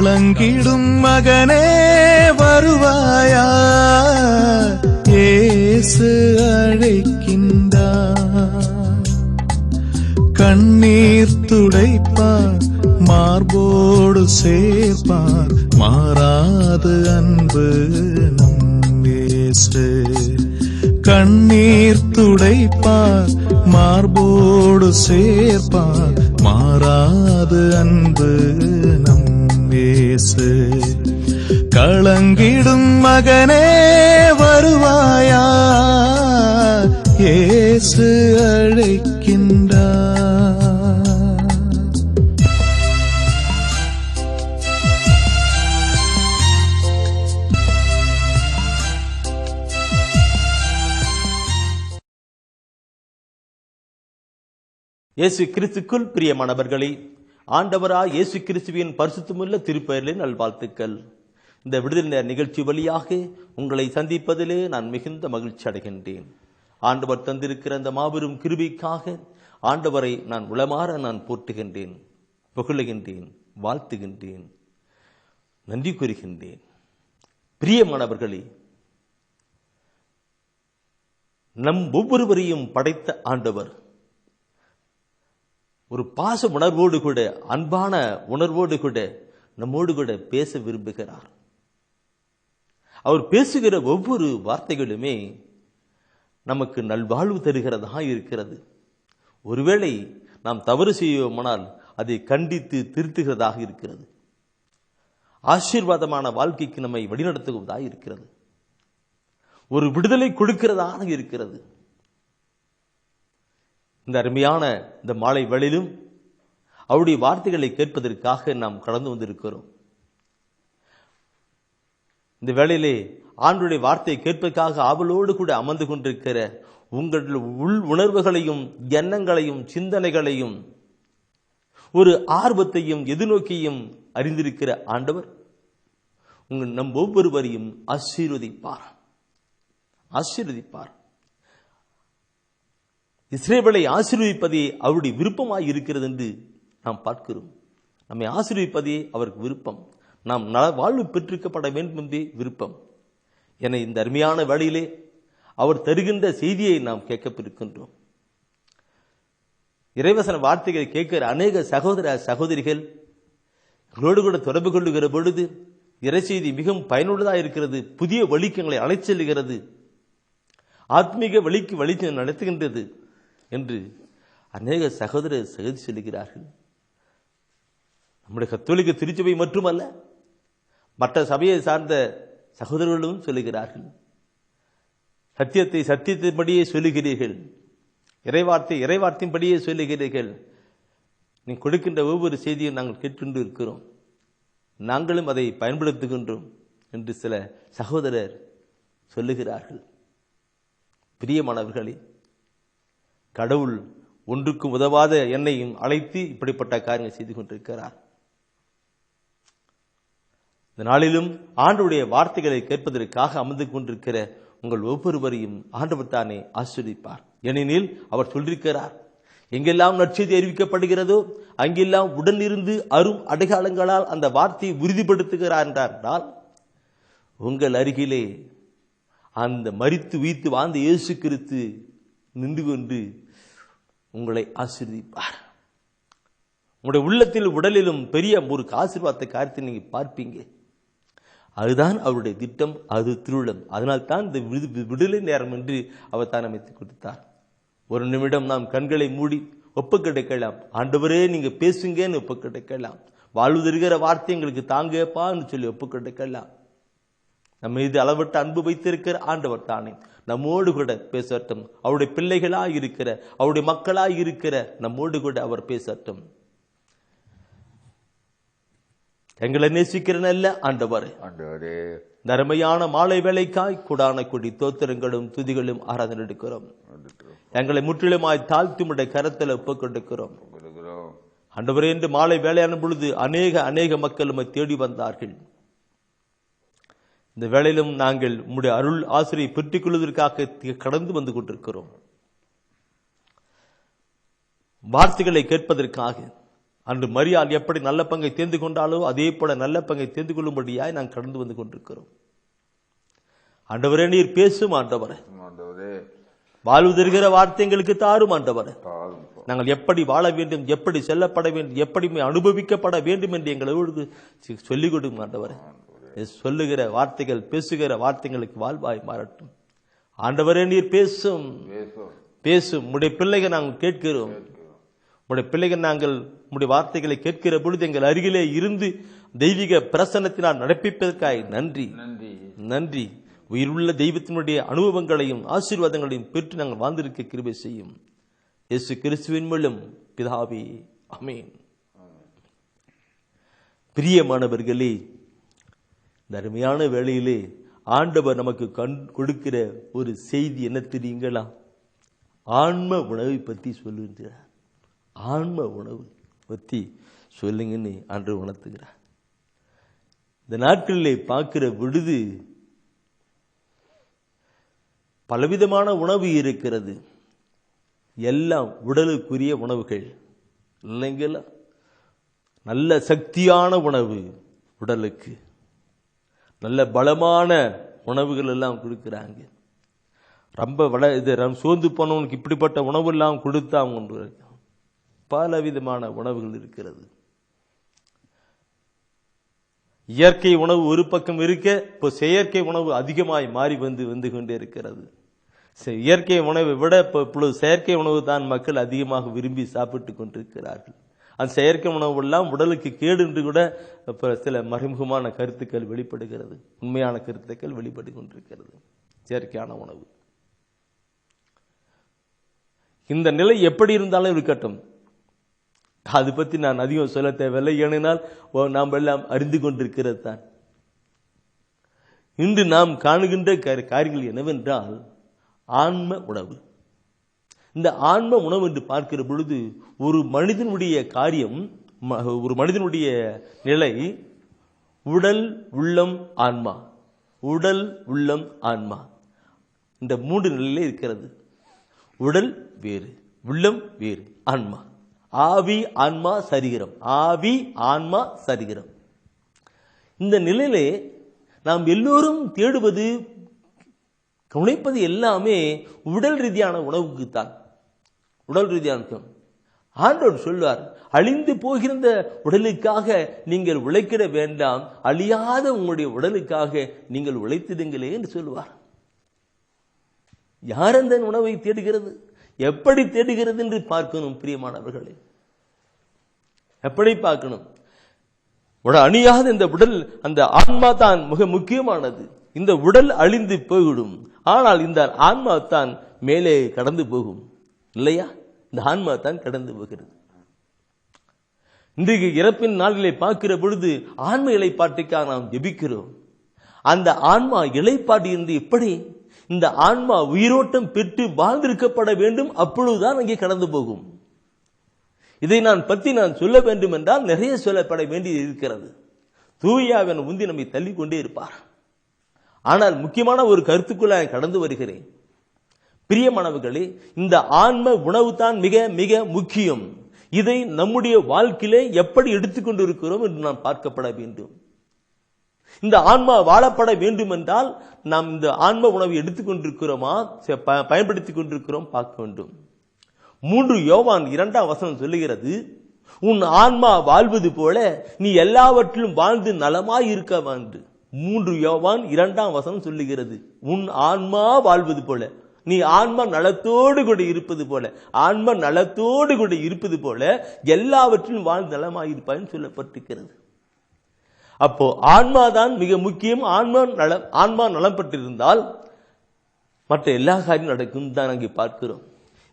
கலங்கிடும் மகனே வருவாயா, இயேசு அழைக்கின்றார். கண்ணீர் துடைப்பார், மார்போடு சேர்ப்பார், மாறாது அன்பு நம் இயேசு. கண்ணீர் துடைப்பார், மார்போடு சேர்ப்பார், மாறாது அன்பு நம் இயேசு. கலங்கிடும் மகனே வருவாயா, இயேசு அழைக்கின்றார். இயேசு கிறிஸ்துக்குள் பிரியமானவர்களே, ஆண்டவராய் இயேசு கிறிஸ்துவின் பரிசுத்தமுள்ள திருப்பெயரில் நல்வாழ்த்துக்கள். இந்த விடுதலை நேர நிகழ்ச்சி வழியாக உங்களை சந்திப்பதிலே நான் மிகுந்த மகிழ்ச்சி அடைகின்றேன். ஆண்டவர் தந்திருக்கிற அந்த மாபெரும் கிருபைக்காக ஆண்டவரை நான் உளமாற நான் போற்றுகின்றேன், புகழுகின்றேன், வாழ்த்துகின்றேன், நன்றி கூறுகின்றேன். பிரியமானவர்களே, நம் ஒவ்வொருவரையும் படைத்த ஆண்டவர் ஒரு பாச உணர்வோடு கூட, அன்பான உணர்வோடு கூட நம்மோடு கூட பேச விரும்புகிறார். அவர் பேசுகிற ஒவ்வொரு வார்த்தைகளுமே நமக்கு நல்வாழ்வு தருகிறதா இருக்கிறது. ஒருவேளை நாம் தவறு செய்வோமானால் அதை கண்டித்து திருத்துகிறதாக இருக்கிறது. ஆசீர்வாதமான வாழ்க்கைக்கு நம்மை வழிநடத்துவதாக இருக்கிறது. ஒரு விடுதலை கொடுக்கிறதாக இருக்கிறது. இந்த அருமையான இந்த மாலை வேளையிலும் அவருடைய வார்த்தைகளை கேட்பதற்காக நாம் கடந்து வந்திருக்கிறோம். இந்த வேளையிலே ஆண்டவருடைய வார்த்தையை கேட்பதற்காக ஆவலோடு கூட அமர்ந்து கொண்டிருக்கிற உங்கள் உள் உணர்வுகளையும் எண்ணங்களையும் சிந்தனைகளையும் ஒரு ஆர்வத்தையும் எதிர்நோக்கியும் அறிந்திருக்கிற ஆண்டவர் நம் ஒவ்வொருவரையும் ஆசீர்வதிப்பார். இஸ்ரவேலை ஆசீர்வதிப்பதே அவருடைய விருப்பமாய் இருக்கிறது என்று நாம் பார்க்கிறோம். நம்மை ஆசீர்வதிப்பதே அவருக்கு விருப்பம். நாம் நல வாழ்வு பெற்றிருக்கப்பட வேண்டும் என்றே விருப்பம். என இந்த அருமையான வேளையிலே அவர் தருகின்ற செய்தியை நாம் கேட்கப்பிருக்கின்றோம். இறைவசன வார்த்தைகளை கேட்கிற அநேக சகோதர சகோதரிகள் எங்களோடு கூட தொடர்பு கொள்ளுகிற பொழுது இறை செய்தி மிகவும் பயனுள்ளதாக இருக்கிறது, புதிய வழிக்கு எங்களை அழைத்து செல்கிறது, ஆத்மீக வழிக்கு வழி நடத்துகின்றது என்று அநேக சகோதர சகோதரி சொல்லுகிறார்கள். நம்முடைய கத்தோலிக்க திருச்சபை மட்டுமல்ல, மற்ற சபையை சார்ந்த சகோதரர்களும் சொல்லுகிறார்கள். சத்தியத்தை சத்தியத்தின்படியே சொல்லுகிறீர்கள், இறைவார்த்தையின்படியே சொல்லுகிறீர்கள். நீ கொடுக்கின்ற ஒவ்வொரு செய்தியும் நாங்கள் கேட்டுக்கொண்டு இருக்கிறோம், நாங்களும் அதை பயன்படுத்துகின்றோம் என்று சில சகோதரர் சொல்லுகிறார்கள். பிரியமானவர்களே, கடவுள் ஒன்றுக்கும் உதவாத என்னையும் அழைத்து இப்படிப்பட்ட காரியங்கள் செய்து கொண்டிருக்கிறார். இந்த நாளிலும் ஆண்டவருடைய வார்த்தைகளை கேட்பதற்காக அமர்ந்து கொண்டிருக்கிற உங்கள் ஒவ்வொருவரையும் ஆண்டவர் தானே ஆசீர்வதிப்பார். ஏனெனில் அவர் சொல்லியிருக்கிறார், எங்கெல்லாம் நற்செய்தி அறிவிக்கப்படுகிறதோ அங்கெல்லாம் உடன் இருந்து அரும் அடையாளங்களால் அந்த வார்த்தையை உறுதிப்படுத்துகிறார் என்றால், உங்கள் அருகிலே அந்த மரித்து உயிர்த்து வாழ்ந்த இயேசு கிறிஸ்து நின்று கொண்டு உங்களை ஆசீர்வதிப்பார். உங்களுடைய உள்ளத்தில் உடலிலும் பெரிய ஒரு ஆசீர்வாதத்தை காரியத்தை நீங்க பார்ப்பீங்க. அதுதான் அவருடைய திட்டம், அது திருவிழம். அதனால் தான் இந்த விடுதலை நேரம் என்று அவர் தான் அமைத்துக் கொடுத்தார். ஒரு நிமிடம் நாம் கண்களை மூடி ஒப்புக்கொடுக்கலாம். ஆண்டவரே நீங்க பேசுங்கன்னு ஒப்புக்கொடுக்கலாம். வாழ்வு தருகிற வார்த்தை எங்களுக்கு தாங்கப்பான்னு சொல்லி ஒப்புக்கொடுக்கலாம். நம்ம மீது அளவற்ற அன்பு வைத்திருக்கிற ஆண்டவர் தானே நம்மோடு கூட பேசட்டும். அவருடைய பிள்ளைகளாய் இருக்கிற, அவருடைய மக்களாய் இருக்கிற நம்மோடு கூட அவர் பேசட்டும். எங்களை நேசிக்கிற நல்ல ஆண்டவரே, தர்மையான மாலை வேலைக்காய் கூடான கொடி தோத்திரங்களும் துதிகளும் ஆராதனை எடுக்கிறோம். எங்களை முற்றிலுமாய் தாழ்த்துமுடைய கரத்தில் ஒப்புக்கொண்டிருக்கிறோம். ஆண்டவரே, என்று மாலை வேலையான பொழுது அநேக மக்கள் நம்மை தேடி வந்தார்கள். இந்த வேளையிலும் நாங்கள் உம்முடைய அருள் ஆசிரியை பெற்றுக் கொள்வதற்காக கடந்து வந்து கொண்டிருக்கிறோம். வார்த்தைகளை கேட்பதற்காக அன்று மரியாள் எப்படி நல்ல பங்கை தேர்ந்து கொண்டாலோ அதே போல நல்ல பங்கை தேர்ந்து கொள்ளும்படியாய் நாங்கள் கடந்து வந்து கொண்டிருக்கிறோம். ஆண்டவரே, நீர் பேசும் ஆண்டவரே. வாழ்வு தருகிற வார்த்தை எங்களுக்கு தாரும் ஆண்டவரே. நாங்கள் எப்படி வாழ வேண்டும், எப்படி செல்லப்பட வேண்டும், எப்படி அனுபவிக்கப்பட வேண்டும் என்று எங்களோடு சொல்லிக் கொடுக்கும் ஆண்டவரே. சொல்லுகிற வார்த்தைகள், பேசுகிற வார்த்தைகளுக்கு வாழ்வாய் மாறட்டும் ஆண்டவரே. நீர் பேசும் பேசும். உடைய பிள்ளைகள் நாங்கள் கேட்கிறோம். உடைய பிள்ளைகள் நாங்கள் உடைய வார்த்தைகளை கேட்கிற பொழுது எங்கள் அருகிலே இருந்து தெய்வீக பிரசன்னத்தினால் நடப்பிப்பதற்காய் நன்றி நன்றி. உயிருள்ள தெய்வத்தினுடைய அனுபவங்களையும் ஆசீர்வாதங்களையும் பெற்று நாங்கள் வாழ்ந்திருக்க கிருபை செய்யும். இயேசு கிறிஸ்துவின் மூலம் பிதாவே, ஆமென். பிரியமானவர்களே, இந்த அருமையான வேளையிலே ஆண்டவர் நமக்கு கொடுக்கிற ஒரு செய்தி என்ன தெரியுங்களா? ஆன்ம உணவை பற்றி சொல்லுகிறார். ஆன்ம உணவு பற்றி சொல்லுங்கன்னு ஆண்டு உணர்த்துகிறார். இந்த நாட்களிலே பார்க்கிற பொழுது பலவிதமான உணவு இருக்கிறது. எல்லாம் உடலுக்குரிய உணவுகள் இல்லைங்களா? நல்ல சக்தியான உணவு, உடலுக்கு நல்ல பலமான உணவுகள் எல்லாம் கொடுக்கிறாங்க. ரொம்ப இது சோர்ந்து போனவனுக்கு இப்படிப்பட்ட உணவு எல்லாம் கொடுத்தா அவங்க பல விதமான உணவுகள் இருக்கிறது. இயற்கை உணவு ஒரு பக்கம் இருக்க, இப்போ செயற்கை உணவு அதிகமாய் மாறி வந்து கொண்டே இருக்கிறது. இயற்கை உணவை விட இப்பொழுது செயற்கை உணவு தான் மக்கள் அதிகமாக விரும்பி சாப்பிட்டு கொண்டிருக்கிறார்கள். அந்த செயற்கை உணவு எல்லாம் உடலுக்கு கேடு என்று கூட சில மறைமுகமான கருத்துக்கள் வெளிப்படுகிறது. உண்மையான கருத்துக்கள் வெளிப்பட்டு கொண்டிருக்கிறது. செயற்கையான உணவு இந்த நிலை எப்படி இருந்தாலும் இருக்கட்டும், அது பற்றி நான் அதிகம் சொல்ல தேவையில்லை. ஏனென்றால் நாம் எல்லாம் அறிந்து கொண்டிருக்கிறது தான். இன்று நாம் காணுகின்ற காரியங்கள் என்னவென்றால் ஆன்ம உணவு. இந்த ஆன்ம உணவு என்று பார்க்கிற பொழுது ஒரு மனிதனுடைய காரியம், ஒரு மனிதனுடைய நிலை உடல், உள்ளம், ஆன்மா. உடல், உள்ளம், ஆன்மா, இந்த மூன்று நிலையிலே இருக்கிறது. உடல் வேறு, உள்ளம் வேறு, ஆன்மா. ஆவி, ஆன்மா, சரீரம். ஆவி, ஆன்மா, சரீரம். இந்த நிலையிலே நாம் எல்லோரும் தேடுவது, கவனிப்பது எல்லாமே உடல் ரீதியான உணவுக்குத்தான். உடல் ரீதியான. ஆண்டவர் சொல்வார், அழிந்து போகிற உடலுக்காக நீங்கள் உழைக்கிட வேண்டாம், அழியாத உங்களுடைய உடலுக்காக நீங்கள் உழைத்திடுங்களே என்று சொல்வார். யார் அந்த உணவை தேடுகிறது, எப்படி தேடுகிறது என்று பார்க்கணும் பிரியமானவர்களே. எப்படி பார்க்கணும்? அழியாத இந்த உடல், அந்த ஆன்மா தான் மிக முக்கியமானது. இந்த உடல் அழிந்து போய்விடும், ஆனால் இந்த ஆன்மா தான் மேலே கடந்து போகும் இல்லையா? இந்த ஆன்மா தான் கடந்து போகிறது. இன்றைக்கு இறப்பின் நாளிலே பார்க்கிற பொழுது ஆன்ம இலைப்பாட்டுக்காக நாம் ஜெபிக்கிறோம். அந்த ஆன்மா இலைப்பாட்டு என்று எப்படி இந்த ஆன்மா உயிரோட்டம் பெற்று வாழ்ந்திருக்கப்பட வேண்டும், அப்பொழுதுதான் அங்கே கடந்து போகும். இதை பற்றி நான் சொல்ல வேண்டும் என்றால் நிறைய சொல்லப்பட வேண்டி இருக்கிறது. தூயாவின் முந்தி நம்மை தள்ளி கொண்டே இருப்பார். ஆனால் முக்கியமான ஒரு கருத்துக்குள்ள கடந்து வருகிறேன். பிரியமானவர்களே, இந்த ஆன்ம உணவு தான் மிக மிக முக்கியம். இதை நம்முடைய வாழ்க்கையிலே எப்படி எடுத்துக்கொண்டு இருக்கிறோம் என்று நாம் பார்க்கப்பட வேண்டும். இந்த ஆன்மா வாழப்பட வேண்டும் என்றால் நாம் இந்த ஆன்ம உணவை எடுத்துக்கொண்டிருக்கிறோமா, பயன்படுத்திக் கொண்டிருக்கிறோம் பார்க்க வேண்டும். 3 யோவான் 2ஆம் வசனம் சொல்லுகிறது, உன் ஆன்மா வாழ்வது போல நீ எல்லாவற்றிலும் வாழ்ந்து நலமாய் இருக்க வேண்டும். 3 யோவான் 2ஆம் வசனம் சொல்லுகிறது, உன் ஆன்மா வாழ்வது போல, நீ ஆன்மா நலத்தோடு கூட இருப்பது போல, ஆன்மா நலத்தோடு கூட இருப்பது போல எல்லாவற்றிலும் வாழ்ந்து நலமாய் இருப்பாய் சொல்லப்பட்டிருக்கிறது. அப்போ ஆன்மா தான் மிக முக்கியம். ஆன்மா நலம் பெற்றிருந்தால் மற்ற எல்லா காரியம் நடக்கும் தான் அங்கே பார்க்கிறோம்.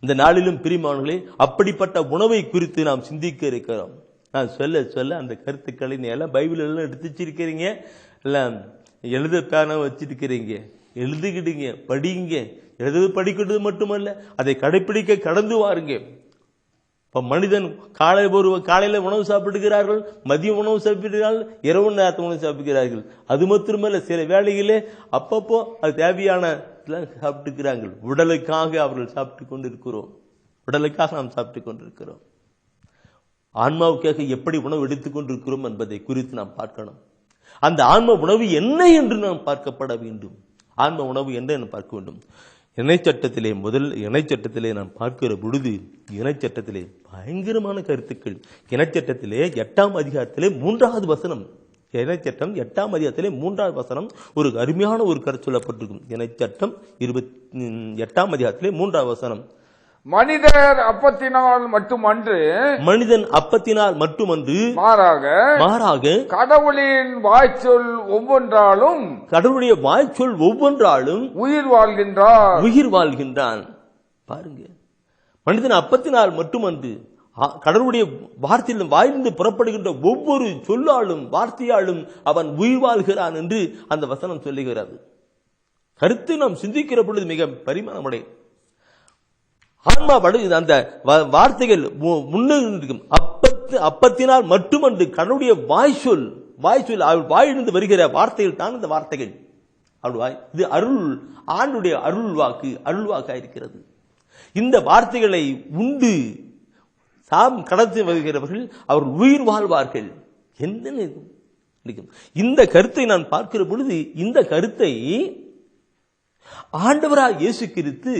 இந்த நாளிலும் பிரியமானவர்களே, அப்படிப்பட்ட உணவை குறித்து நாம் சிந்திக்க இருக்கிறோம். நான் சொல்ல சொல்ல அந்த கருத்துக்களை நீ எல்லாம் பைபிள் எல்லாம் எடுத்து வச்சிருக்கிறீங்க, எல்லாம் எழுத பேனா வச்சிருக்கிறீங்க, எழுதுகிடுங்க, படிங்க. எழுது படிக்கிறது மட்டுமல்ல, அதை கடைபிடிக்க கடந்து வாருங்க. இப்போ மனிதன் காலையில உணவு சாப்பிடுகிறார்கள், மதிய உணவு சாப்பிடுகிறார்கள், இரவு நேரத்து உணவு சாப்பிடுகிறார்கள். அது மட்டுமல்ல, சில வேளைகளே அப்பப்போ அது தேவையான சாப்பிட்டுக்கிறார்கள். உடலுக்காக அவர்கள் சாப்பிட்டு கொண்டிருக்கிறோம். உடலுக்காக நாம் சாப்பிட்டு கொண்டிருக்கிறோம். ஆன்மாவுக்காக எப்படி உணவு எடுத்துக் கொண்டிருக்கிறோம் என்பதை குறித்து நாம் பார்க்கணும். அந்த ஆன்ம உணவு என்ன என்று நாம் பார்க்கப்பட வேண்டும். ஆன்ம உணவு என்ன என்று பார்க்க வேண்டும். இணைச்சட்டத்திலே முதல் இணைச்சட்டத்திலே நாம் பார்க்கிற பொழுது இணைச்சட்டத்திலே பயங்கரமான கருத்துக்கள். இணைச்சட்டத்திலே 8ஆம் அதிகாரத்திலே 3வது வசனம், இணைச்சட்டம் 8ஆம் அதிகாரத்திலே 3வது வசனம் ஒரு அருமையான ஒரு கருத்து சொல்லப்பட்டிருக்கும். இணைச்சட்டம் 8ஆம் அதிகாரத்திலே 3வது வசனம், மனிதர் அப்பத்தினால் மட்டுமன்று, மனிதன் அப்பத்தினால் மட்டுமன்று, மாறாக கடவுளின் வாய்ச்சொல் ஒவ்வொன்றாலும், கடவுளுடைய வாய்ச்சொல் ஒவ்வொன்றாலும் உயிர் வாழ்கின்றான். பாருங்க, மனிதன் அப்பத்தினால் மட்டுமன்று, கடவுளுடைய வார்த்தையிலும் வாயிலிருந்து புறப்படுகின்ற ஒவ்வொரு சொல்லாலும் வார்த்தையாலும் அவன் உயிர் வாழ்கிறான் என்று அந்த வசனம் சொல்லுகிறது. கருத்து நாம் சிந்திக்கிற பொழுது மிக பரிமாணமடை. ஆன்மா அந்த வார்த்தைகள் முன்னிருக்கும். அப்பத்தினால் மட்டுமன்று, கடவுளுடைய வாய்ச்சொல் அவள் வாயிலிருந்து வருகிற வார்த்தைகள் தான் இந்த வார்த்தைகள். இது ஆண்டுடைய அருள்வாக்கா இருக்கிறது. இந்த வார்த்தைகளை உண்டு கடத்தி வருகிறவர்கள் அவர் உயிர் வாழ்வார்கள். என்ன இந்த கருத்தை நான் பார்க்கிற பொழுது, இந்த கருத்தை ஆண்டவராக இயேசு கிறிஸ்து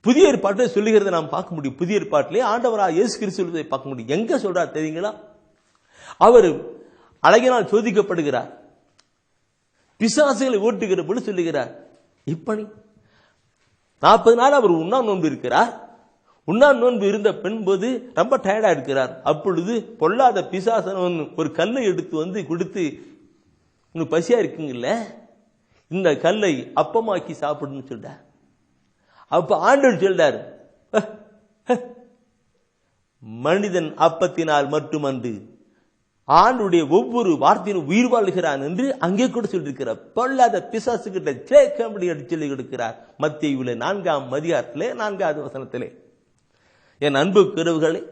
புதிய ஏற்பாட்டிலே சொல்லுகிறதை நாம் பார்க்க முடியும். புதிய ஏற்பாட்டிலே ஆண்டவராக இயேசு கிறிஸ்து சொல்வதை பார்க்க முடியும். எங்க சொல்றார் தெரியுங்களா? அவர் அழகினால் சோதிக்கப்படுகிறார், பிசாசுகளை ஓட்டுகிற பொழுது சொல்லுகிறார், இப்படி 40 நாள் அவர் உண்ணாம் நோன்பு இருக்கிறார். உண்ணாம் நோன்பு இருந்த பெண்போது ரொம்ப டயர்டா இருக்கிறார். அப்பொழுது பொல்லாத பிசாசன் ஒரு கல்லை எடுத்து வந்து கொடுத்து, உங்களுக்கு பசியா இருக்குங்கல்ல, இந்த கல்லை அப்பமாக்கி சாப்பிடுன்னு சொல்றார். அப்ப ஆண்டவர் சொல்றார், மனிதன் அப்பத்தினால் மட்டுமன்று ஆண்டுடைய ஒவ்வொரு வார்த்தையும் உயிர் வாழ்கிறான் என்று அங்கே கூட சொல்லியிருக்கிறார். பொல்லாத பிசாசு கிட்ட சேக்கம்படி அடிச்சு சொல்லி கொடுக்கிறார். மத்தேயுவிலே 4ஆம் அதிகாரத்திலே 4வது வசனத்திலே. என் அன்பு கருவுகளை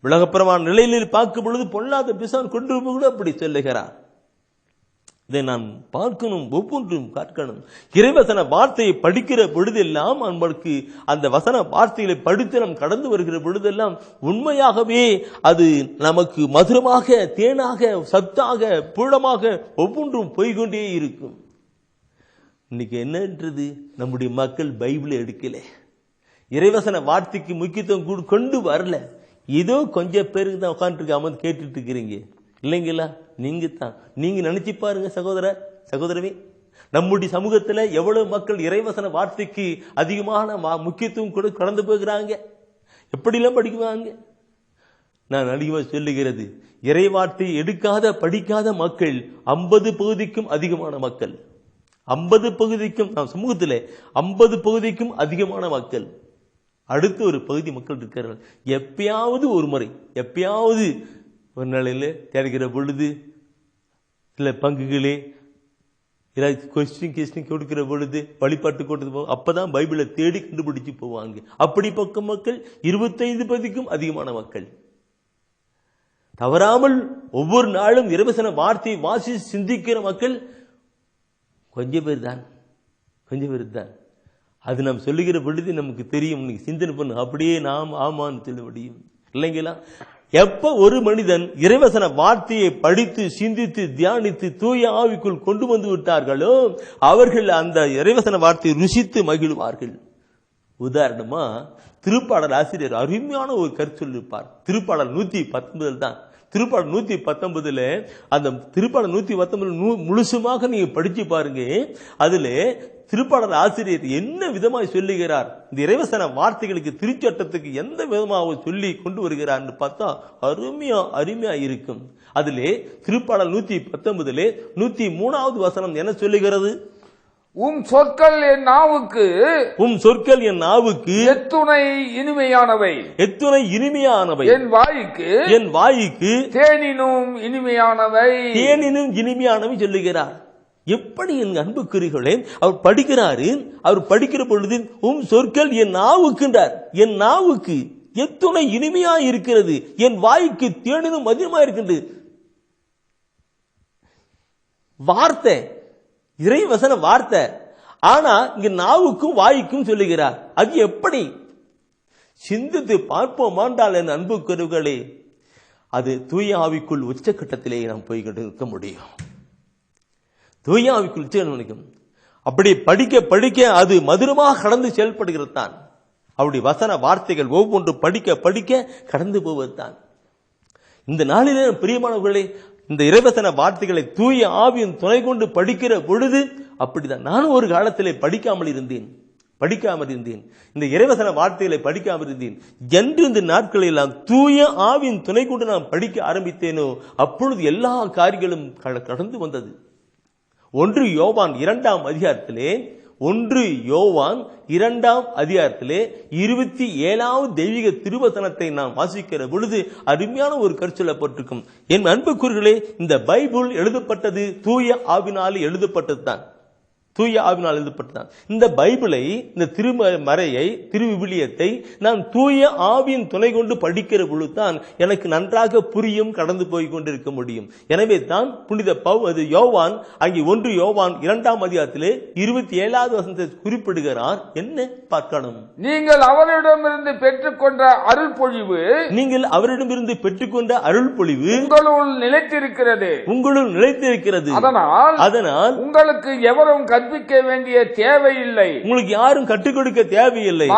உலகப்புறமான நிலையில் பார்க்கும் பொழுது பொல்லாத பிசாசு கொண்டு கூட அப்படி சொல்லுகிறார். இதை நான் பார்க்கணும், ஒவ்வொன்றும் பார்க்கணும். இறைவசன வார்த்தையை படிக்கிற பொழுதெல்லாம் நம்மளுக்கு அந்த வசன வார்த்தைகளை படித்து நாம் கடந்து வருகிற பொழுதெல்லாம் உண்மையாகவே அது நமக்கு மதுரமாக, தேனாக, சத்தாக, பூடமாக ஒவ்வொன்றும் போய்கொண்டே இருக்கும். இன்னைக்கு என்னன்றது, நம்முடைய மக்கள் பைபிளை எடுக்கல, இறைவசன வார்த்தைக்கு முக்கியத்துவம் கொண்டு வரல. ஏதோ கொஞ்சம் பேருக்கு தான் உட்காந்துருக்கு அமர்ந்து கேட்டுட்டு இருக்கிறீங்க இல்லைங்களா? நீங்க நினைச்சு பாருங்க சகோதரவே, நம்முடைய சமூகத்துல எவ்வளவு மக்கள் இறைவசன வார்த்தைக்கு அதிகமான முக்கியத்துவம் கூட கடந்து போகிறாங்க. எப்படிலாம் படிக்குவாங்க? நான் அதிகமா சொல்லுகிறது, இறை வார்த்தை எடுக்காத படிக்காத மக்கள் 50 பகுதிக்கும் அதிகமான மக்கள். 50 பகுதிக்கும் சமூகத்தில் 50 பகுதிக்கும் அதிகமான மக்கள். அடுத்து ஒரு பகுதி மக்கள் இருக்கிறார்கள். எப்பயாவது ஒரு முறை, எப்பயாவது ஒரு நாளில் தேடுகிற பொழுது சில பங்குகளே கொஸ்டின் கொடுக்கிற பொழுது வழிபாட்டு கொடுத்து போவோம். அப்பதான் பைபிளை தேடி கண்டுபிடிச்சு போவாங்க. அப்படி பக்கம் மக்கள் 25 பகுதிக்கும் அதிகமான மக்கள். தவறாமல் ஒவ்வொரு நாளும் இறைவசன வார்த்தையை வாசி சிந்திக்கிற மக்கள் கொஞ்சம் பேர் தான். அது நாம் சொல்லுகிற பொழுது நமக்கு தெரியும், சிந்தனை பண்ணு, அப்படியே நாம் ஆமான்னு சொல்ல முடியும் இல்லைங்களா? எப்ப ஒரு மனிதன் இறைவசன வார்த்தையை படித்து சிந்தித்து தியானித்து தூய ஆவிக்குள் கொண்டு வந்து விட்டார்களோ அவர்கள் அந்த இறைவசன வார்த்தையை ருசித்து மகிழ்வார்கள். உதாரணமா திருப்பாடல் ஆசிரியர் அருமையான ஒரு கருத்து சொல்லியிருப்பார். திருப்பாடல் 119 தான். திருப்பாடல் 119 அந்த திருப்பாடல் 119 முழுசுமாக நீங்க படிச்சு பாருங்க. அதுல திருப்பாடல் ஆசிரியர் என்ன விதமாய் சொல்லுகிறார், இந்த இறைவசன வார்த்தைகளுக்கு திருச்சட்டத்துக்கு எந்த விதமாக சொல்லி கொண்டு வருகிறார் பார்த்தா அருமையா இருக்கும். அதிலே திருப்பாடல் 119 103வது வசனம் என்ன சொல்லுகிறது? உம் சொற்கள் என் நாவுக்கு எத்துணை இனிமையானவை, என் வாய்க்கு தேனினும் இனிமையானவை சொல்லுகிறார். எப்படி என் அன்புக்குரியவர்களே, அவர் படிக்கிறாரு. அவர் படிக்கிற பொழுது உம் சொற்கள் என் நாவுக்குன்றார். என் நாவுக்கு எத்துணை இனிமையா இருக்கிறது, என் வாய்க்கு தேனினும் அதிகமா இருக்கின்றது. வார்த்தை இறைவசன வார்த்தை, ஆனா இங்க நாவுக்கும் வாய்க்கும் சொல்லுகிறார். அது எப்படி? சிந்தித்து பார்ப்போமாண்டால் என் அன்புக்குரியவர்களே, அது தூய ஆவிக்குள் உச்சக்கட்டத்திலே நாம் போய் இருக்க முடியும். தூய ஆவிக்குள் உச்சம் அப்படி படிக்க படிக்க அது மதுரமாக கடந்து செயல்படுகிறது தான். அவருடைய வசன வார்த்தைகள் ஒவ்வொன்று படிக்க படிக்க கடந்து போவதுதான். இந்த நாளிலே பிரியமானவர்களே, இந்த இறைவசன வார்த்தைகளை தூய ஆவியின் துணை கொண்டு படிக்கிற பொழுது அப்படிதான். நானும் ஒரு காலத்திலே படிக்காமல் இருந்தேன். இந்த இறைவசன வார்த்தைகளை படிக்காமல் இருந்தேன். என்று இந்த நாட்களில் எல்லாம் தூய ஆவியின் துணை கொண்டு நான் படிக்க ஆரம்பித்தேனோ அப்பொழுது எல்லா காரியங்களும் கடந்து வந்தது. 1 யோவான் 2ஆம் அதிகாரத்திலே 27வது தெய்வீக திருவசனத்தை நாம் வாசிக்கிற பொழுது அருமையான ஒரு கருச்சொல்லப்பட்டிருக்கும். என் அன்புக்குரியவர்களே, இந்த பைபிள் எழுதப்பட்டது தூய ஆவினால் எழுதப்பட்டதுதான். இந்த பைபிளை, இந்த திருமறையை, திருவிவிலியத்தை நான் தூய ஆவியின் துணை கொண்டு படிக்கிற பொழுதுதான் எனக்கு நன்றாக புரியும், கடந்து போய் கொண்டிருக்க முடியும். எனவே தான் புனித யோவான் அங்கே 1 யோவான் 2ஆம் அதிகாரத்திலே 27வது வசனத்தை குறிப்பிடுகிறார். என்ன பார்க்கணும்? நீங்கள் அவரிடமிருந்து பெற்றுக்கொண்ட அருள் பொழிவு உங்களுள் நிலைத்திருக்கிறது. அதனால் உங்களுக்கு எவரும் கற்பிக்க வேண்டிய தேவையில்லை. உங்களுக்கு யாரும் கற்றுக் கொடுக்க தேவையில்லை.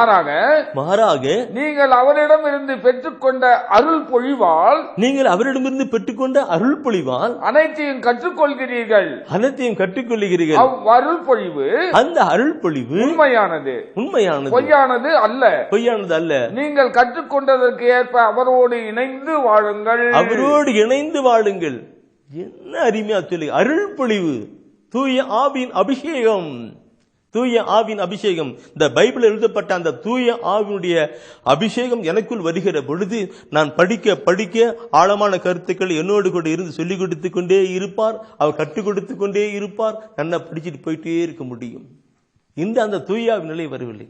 மாறாக நீங்கள் அவரிடமிருந்து பெற்றுக்கொண்ட அருள் பொழிவால் அனைத்தையும் கற்றுக்கொள்கிறீர்கள். அருள் பொழிவு, அந்த அருள் பொழிவு உண்மையானது, பொய்யானது அல்ல. நீங்கள் கற்றுக்கொண்டதற்கு ஏற்ப அவரோடு இணைந்து வாழுங்கள். என்ன அருமையா சொல்லி, அருள் பொழிவு, தூய ஆவியின் அபிஷேகம். இந்த பைபிள் எழுதப்பட்ட அந்த தூய ஆவியுடைய அபிஷேகம் எனக்குள் வருகிற பொழுது நான் படிக்க படிக்க ஆழமான கருத்துக்கள் என்னோடு கூட இருந்து சொல்லிக் கொடுத்து கொண்டே இருப்பார். அவர் கற்றுக் கொடுத்து கொண்டே இருப்பார். நல்லா படிச்சுட்டு போயிட்டே இருக்க முடியும். அந்த தூய ஆவின் நிலை வரவில்லை.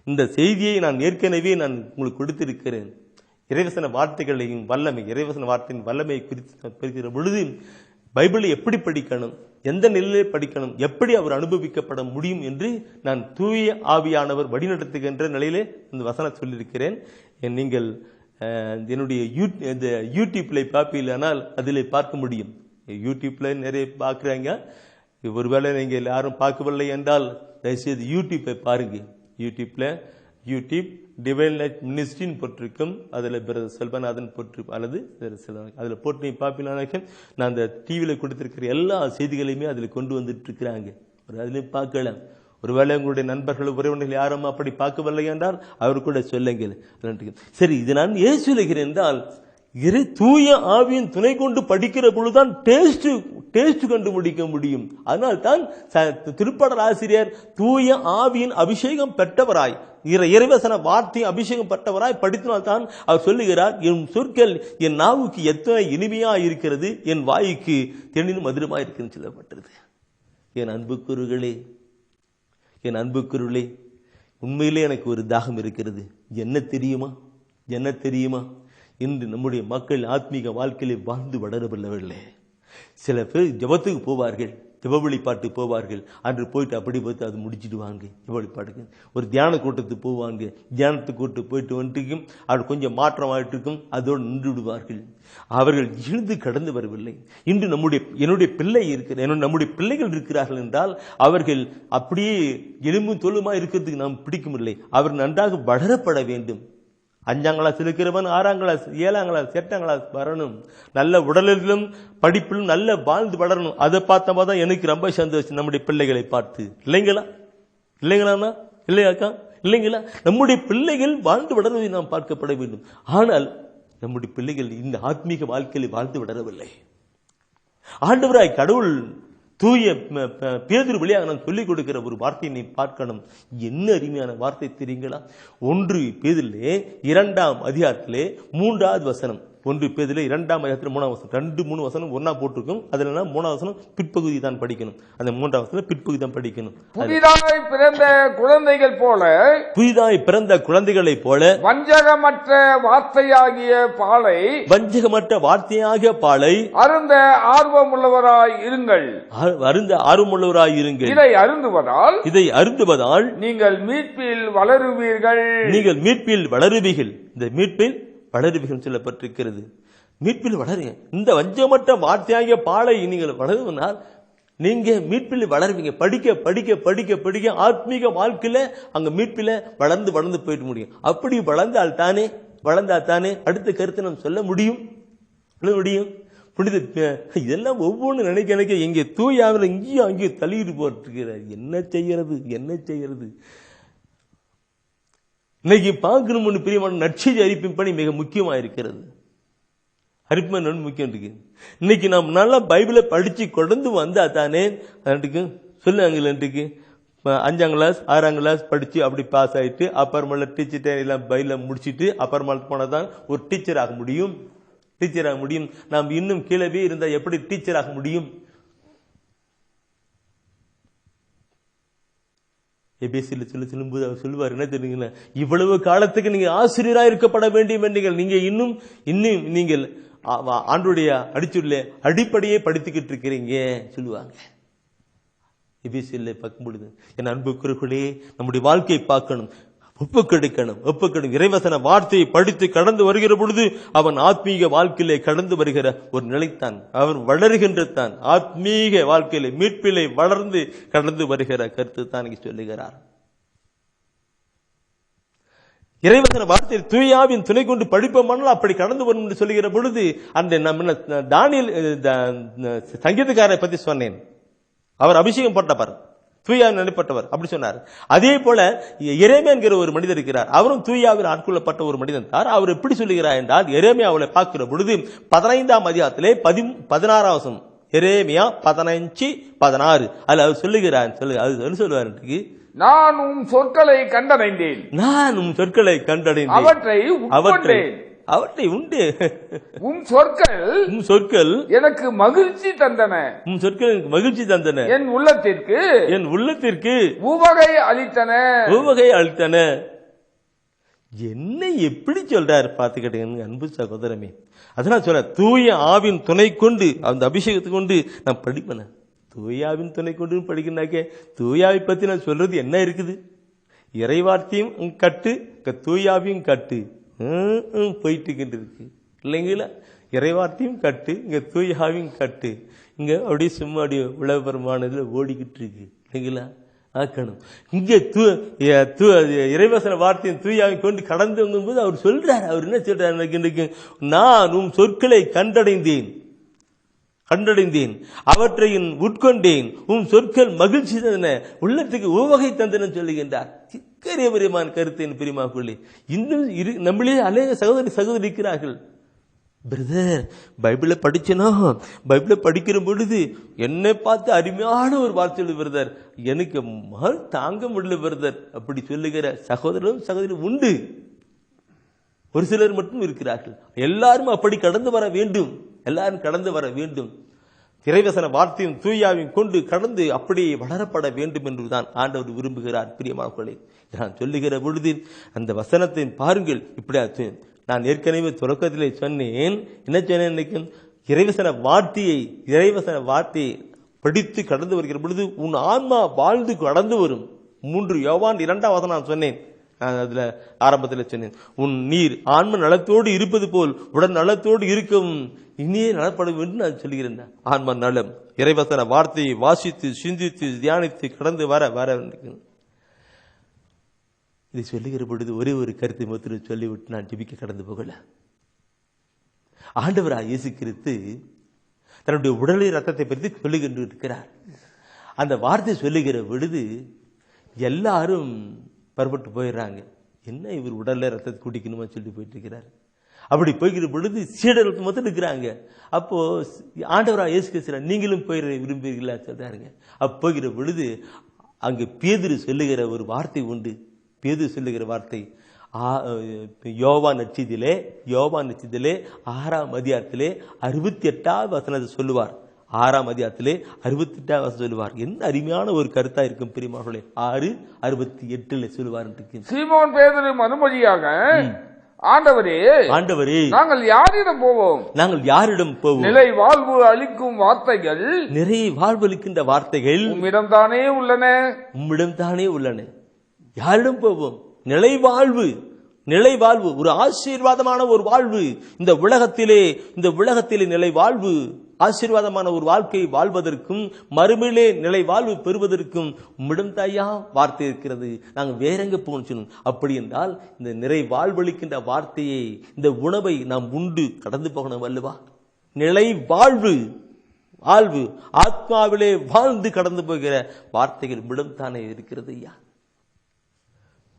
இந்த செய்தியை நான் ஏற்கனவே உங்களுக்கு கொடுத்திருக்கிறேன். இறைவசன வார்த்தைகளின் வல்லமை, இறைவசன வார்த்தையின் வல்லமையை குறித்து பெறுகிற பொழுது பைபிளை எப்படி படிக்கணும், எந்த நிலையிலே படிக்கணும், எப்படி அவர் அனுபவிக்கப்பட முடியும் என்று நான் தூய ஆவியானவர் வழிநடத்துகின்ற நிலையிலே இந்த வசனம் சொல்லியிருக்கிறேன். நீங்கள் என்னுடைய யூடியூப்ல பார்ப்பீங்களானால் அதிலே பார்க்க முடியும். யூடியூப்ல நிறைய பார்க்குறாங்க. ஒருவேளை நீங்கள் யாரும் பார்க்கவில்லை என்றால் தயவுசெய்து யூடியூப்பை பாருங்க. யூடியூப் டிவைன் லைட் மினிஸ்ட்ரின்னு போட்டிருக்கும். அதில் பிரதர் செல்வநாதன் போட்டிருக்கும், அல்லது அதில் போட்டு நீ பார்ப்பீங்கன்னாக்க நான் அந்த டிவியில் கொடுத்துருக்கிற எல்லா செய்திகளையுமே அதில் கொண்டு வந்துட்டு இருக்கிறாங்க. அதுலேயும் பார்க்கலாம். ஒருவேளை உங்களுடைய நண்பர்கள், உறவினர்கள் யாரும் அப்படி பார்க்கவில்லை என்றால் அவர் கூட சொல்லுங்கள். சரி, இது நான் ஏன் சொல்லுகிறேன் என்றால், தூய ஆவியின் துணை கொண்டு படிக்கிற பொழுதுதான் டேஸ்ட் கண்டுபிடிக்க முடியும். அதனால் தான் திருப்பாடல் ஆசிரியர் தூய ஆவியின் அபிஷேகம் பெற்றவராய், இறைவசன வார்த்தை அபிஷேகம் பெற்றவராய் படித்தினால்தான் அவர் சொல்லுகிறார், என் சொற்கள் என் நாவுக்கு எத்தனை இனிமையா இருக்கிறது, என் வாய்க்கு தெளினும் மதுரமா இருக்குன்னு சொல்லப்பட்டது. என் அன்புக்குருளே, உண்மையிலே எனக்கு ஒரு தாகம் இருக்கிறது. என்ன தெரியுமா? இன்று நம்முடைய மக்கள் ஆத்மீக வாழ்க்கையிலே வாழ்ந்து வளரவில்லை. சில பேர் ஜபத்துக்கு போவார்கள், ஜப வழிபாட்டு போவார்கள். அன்று போயிட்டு அப்படி போயிட்டு அது முடிச்சிடுவாங்க. ஜப வழிபாட்டுக்கு ஒரு தியான கூட்டத்துக்கு போவாங்க. தியானத்துக்கு கூட்டு போயிட்டு வந்துட்டும் அவர் கொஞ்சம் மாற்றமாயிட்டு இருக்கும், அதோடு நின்று விடுவார்கள். அவர்கள் எழுந்து கடந்து வரவில்லை. இன்று என்னுடைய பிள்ளைகள் இருக்கிறார்கள் என்றால் அவர்கள் அப்படியே எலும்பும் தோலுமா இருக்கிறதுக்கு நாம் பிடிக்கவில்லை. அவர் நன்றாக வளரப்பட வேண்டும். 5ஆம் கிளாஸ் இருக்கிறவன் 6ஆம் கிளாஸ், 7ஆம் கிளாஸ், 8ஆம் கிளாஸ் வரணும். நல்ல உடலிலும் படிப்பிலும் நல்ல வாழ்ந்து வளரணும். அதை பார்த்தா தான் எனக்கு ரொம்ப சந்தோஷம். நம்முடைய பிள்ளைகளை பார்த்து இல்லைங்களா? நம்முடைய பிள்ளைகள் வாழ்ந்து வளர்வதை நாம் பார்க்கப்பட வேண்டும். ஆனால் நம்முடைய பிள்ளைகள் இந்த ஆத்மீக வாழ்க்கையில் வாழ்ந்து வளரவில்லை. ஆண்டவராய் கடவுள் தூய பேதுரு வழியாக நான் சொல்லிக் கொடுக்கிற ஒரு வார்த்தையை நீ பார்க்கணும். என்ன அருமையான வார்த்தை தெரியுங்களா? 1 பேதுருவிலே 2ஆம் அதிகாரத்திலே 3வது வசனம். 1 பேதுரு 2ஆம் அதிகாரத்தில் 3ஆம் வசனம், 2-3 வசனம் ஒன்னா போட்டிருக்கும். அதுல 3ஆம் வசனம் பிற்பகுதி தான் படிக்கணும், அந்த 3ஆம் வசனம் பிற்பகுதி தான் படிக்கணும். புதிதாய் பிறந்த குழந்தைகள் போல, புதிதாய் பிறந்த குழந்தைகளை போல வஞ்சகமற்ற வார்த்தையாகிய பாலை, வஞ்சகமற்ற வார்த்தையாகிய பாலை அருந்த ஆர்வமுள்ளவராய் இருங்கள். அருந்த ஆர்வமுள்ளவராய் இருங்கள். இதை அருந்துவதால் நீங்கள் மீட்பில் வளருவீர்கள். நீங்கள் மீட்பில் வளருவீர்கள். இந்த மீட்பில் வளருவீர்கள் சொல்லப்பட்டிருக்கிறது. மீட்பில் வளருங்க. இந்த வஞ்சமற்ற வார்த்தையாகிய பாலை நீங்கள் வளருவதால் நீங்க மீட்பில் வளருவீங்க. படிக்க படிக்க படிக்க படிக்க ஆத்மீக வாழ்க்கையில அங்க மீட்பில வளர்ந்து வளர்ந்து போயிட முடியும். அப்படி வளர்ந்தால் தானே அடுத்த கருத்தை நம்ம சொல்ல முடியும். புனித இதெல்லாம் ஒவ்வொன்று நினைக்க எங்க தூயாவில் இங்கேயும் அங்கேயும் தள்ளிட்டு போட்டுருக்கிறார். என்ன செய்யறது? இன்னைக்கு பார்க்கணும்னு பிரியமான நற்செய்தி அறிவிப்பின் பணி மிக முக்கியமா இருக்கிறது. அறிவிப்பு முக்கியம் இருக்கு. இன்னைக்கு நாம் நல்லா பைபிளை படிச்சு கொண்டு வந்தா தானே சொல்லுங்க. 5ஆம் கிளாஸ் 6ஆம் கிளாஸ் படிச்சு அப்படி பாஸ் ஆயிட்டு அப்புறமேல டீச்சர் எல்லாம் பைபிளை முடிச்சுட்டு அப்புறமேல போனதான் ஒரு டீச்சர் ஆக முடியும். நாம் இன்னும் கீழே இருந்தா எப்படி டீச்சர் ஆக முடியும்? எபேசியில் சொல்லும்போது அவர் சொல்லுவார், என்ன தெரியுங்களா, இவ்வளவு காலத்துக்கு நீங்க ஆசிரியரா இருக்கப்பட வேண்டும் என்றீர்கள். நீங்க இன்னும் நீங்கள் ஆண்டுடைய அடிப்படையை படித்துக்கிட்டு இருக்கிறீங்க சொல்லுவாங்க. எபேசியில் பார்க்கும் பொழுது என் அன்புக்குரியவர்களே, நம்முடைய வாழ்க்கையை பார்க்கணும், ஒப்புக்கொடுக்கணும். இறைவசன வார்த்தையை படித்து கடந்து வருகிற பொழுது அவன் ஆத்மீக வாழ்க்கையிலே கடந்து வருகிற ஒரு நிலைத்தான். அவன் வளர்கின்ற தான் ஆத்மீக வாழ்க்கையிலே மீட்பிலே வளர்ந்து கடந்து வருகிற கருத்து தான் இங்கே சொல்லுகிறார். இறைவசன வார்த்தையை தூயாவின் துணை கொண்டு படிப்போமானால் அப்படி கடந்து வரும் என்று சொல்லுகிற பொழுது அந்த நம்ம தானியேல் சங்கீதக்காரரை பத்தி சொன்னேன். அவர் அபிஷேகம் பட்டவர், தூயாவின் நிலைப்பட்டவர் அப்படி சொன்னார். அதே போல எரேமியா என்கிற ஒரு மனிதர் இருக்கிறார். அவரும் தூயாவில் ஆட்கொள்ளப்பட்ட ஒரு மனிதன் தான். அவர் எப்படி சொல்லுகிறார் என்றால், எரேமியாவை பார்க்கிற பொழுது 15ஆம் அதிகாரத்திலே 16ஆம் வசனம், எரேமியா 15:16 அதுல அவர் சொல்லுகிறார். அது சொல்லுவார், நான் உம் சொற்களை கண்டடைந்தேன், அவற்றை உண்டு. உம் சொற்கள் எனக்கு மகிழ்ச்சி தந்தன, என் உள்ளத்திற்கு உவகை அளித்தன. என்ன எப்படி சொல்றாரு பாத்துக்கிட்டீங்க அன்பு சகோதரமே. அதனால சொல்ற, தூய ஆவின் துணை கொண்டு அந்த அபிஷேகத்தை கொண்டு நான் படிப்பேன். தூயாவின் துணை கொண்டு படிக்கிறாக்க தூயாவை பத்தி நான் சொல்றது என்ன இருக்குது? இறைவார்த்தையும் கட்டு, தூயாவையும் கட்டு போயிட்டு இருக்கு இல்லைங்களா? இறைவார்த்தையும் கட்டு, இங்க தூயாவையும் கட்டு, இங்க அப்படியே சும்மா அப்படியே உலகபரமானதுல ஓடிக்கிட்டு இருக்கு இல்லைங்களா? ஆக்கணும். இங்க இறைவசன வார்த்தையும் தூயாவை கொண்டு கடந்து போது அவர் சொல்றாரு. அவர் என்ன சொல்றாரு? நான் உம் சொற்களை கண்டடைந்தேன், அவற்றையும் உட்கொண்டேன், உம் சொற்கள் மகிழ்ச்சி தந்தன, உள்ளத்துக்கு உவகை தந்தன சொல்லுகின்றார். சிக்கரியமான கருத்தின் பிரிமாக்குள்ளே இன்னும் நம்மளே அநேக சகோதரி இருக்கிறார்கள். பிரதர், பைபிளை படிக்கிற பொழுது என்னை பார்த்து அருமையான ஒரு வார்த்தை பிரதர், எனக்கு மகள் தாங்க முடியல பிரதர் அப்படி சொல்லுகிற சகோதரி உண்டு. ஒரு சிலர் மட்டும் இருக்கிறார்கள். எல்லாரும் அப்படி கடந்து வர வேண்டும். இறைவசன வார்த்தையும் தூயாவையும் கொண்டு கடந்து அப்படியே வளரப்பட வேண்டும் என்றுதான் ஆண்டவர் விரும்புகிறார். பிரியமானவர்களே, நான் சொல்லுகிற பொழுது அந்த வசனத்தை பாருங்கள். இப்படி நான் ஏற்கனவே தொடக்கத்திலே சொன்னேன். என்ன சொன்னேன்? இறைவசன வார்த்தையை படித்து கடந்து வருகிற பொழுது உன் ஆன்மா வாழ்ந்து கடந்து வரும். 3 யோவான் 2ஆம் வசனம் நான் சொன்னேன். அதுல ஆரம்பத்தில் சொன்னேன், உன் நீர் ஆன்ம நலத்தோடு இருப்பது போல் உடன் நலத்தோடு இருக்கவும் இனியே நலப்படும் என்று நான் சொல்கிறேன். ஆன்ம நலம் இறைவசன வார்த்தையை வாசித்து சிந்தித்து தியானித்து கடந்து வர இதை சொல்லுகிற பொழுது ஒரே ஒரு கருத்தை மாத்திரம் சொல்லிவிட்டு நான் ஜெபிக்க கடந்து போகல. ஆண்டவராக இயேசு கிறிஸ்து தன்னுடைய உடலை ரத்தத்தை பற்றி சொல்லுகின்ற இருக்கிறார். அந்த வார்த்தை சொல்லுகிற பொழுது எல்லாரும் பரப்பட்டு போயிடுறாங்க. என்ன இவர் உடல்ல ரத்தத்தை குடிக்கணுமா சொல்லி போயிட்டு இருக்கிறார். அப்படி போய்கிற பொழுது சீடர்கள் மொத்தம் இருக்கிறாங்க. அப்போ ஆண்டவராக இயேசு கிறிஸ்து நீங்களும் போயிட விரும்புகிறீர்களா சொல்றாருங்க. அப்ப போகிற பொழுது அங்கு பேதுரு சொல்லுகிற ஒரு வார்த்தை உண்டு. பேதுரு சொல்லுகிற வார்த்தை, யோவான் நட்சத்திலே 6ஆம் அதிகாரத்திலே 68வது வசனத்தை சொல்லுவார். 6ஆம் அதிகாரத்திலே 68வது வசனம் சொல்லுவார். என்ன அருமையான ஒரு கருத்தா இருக்கும் பிரியமானவர்களே. 6:68 சொல்லுவார். சீமோன் பேதுரு மறுமொழியாக, ஆண்டவரே நாங்கள் யாரிடம் போவோம்? நிலை வாழ்வு அளிக்கும் வார்த்தைகள், நிறைய வாழ்வு அளிக்கின்ற வார்த்தைகள் உம்மிடம் தானே உள்ளன. யாரிடம் போவோம்? நிலை வாழ்வு, ஒரு ஆசீர்வாதமான ஒரு வாழ்வு. இந்த உலகத்திலே நிலை வாழ்வு, ஆசீர்வாதமான ஒரு வாழ்க்கை வாழ்வதற்கும் மறுமையிலே நிலை வாழ்வு பெறுவதற்கும் உம்மிடம் தாயா வார்த்தை இருக்கிறது. நாங்கள் வேற எங்க போகணும்? அப்படி என்றால் இந்த நிறை வாழ்வளிக்கின்ற வார்த்தையை, இந்த உணவை நாம் உண்டு கடந்து போகணும் அல்லவா? நிலை வாழ்வு, ஆத்மாவிலே வாழ்ந்து கடந்து போகிற வார்த்தைகள் உம்மிடம் தானே இருக்கிறது ஐயா.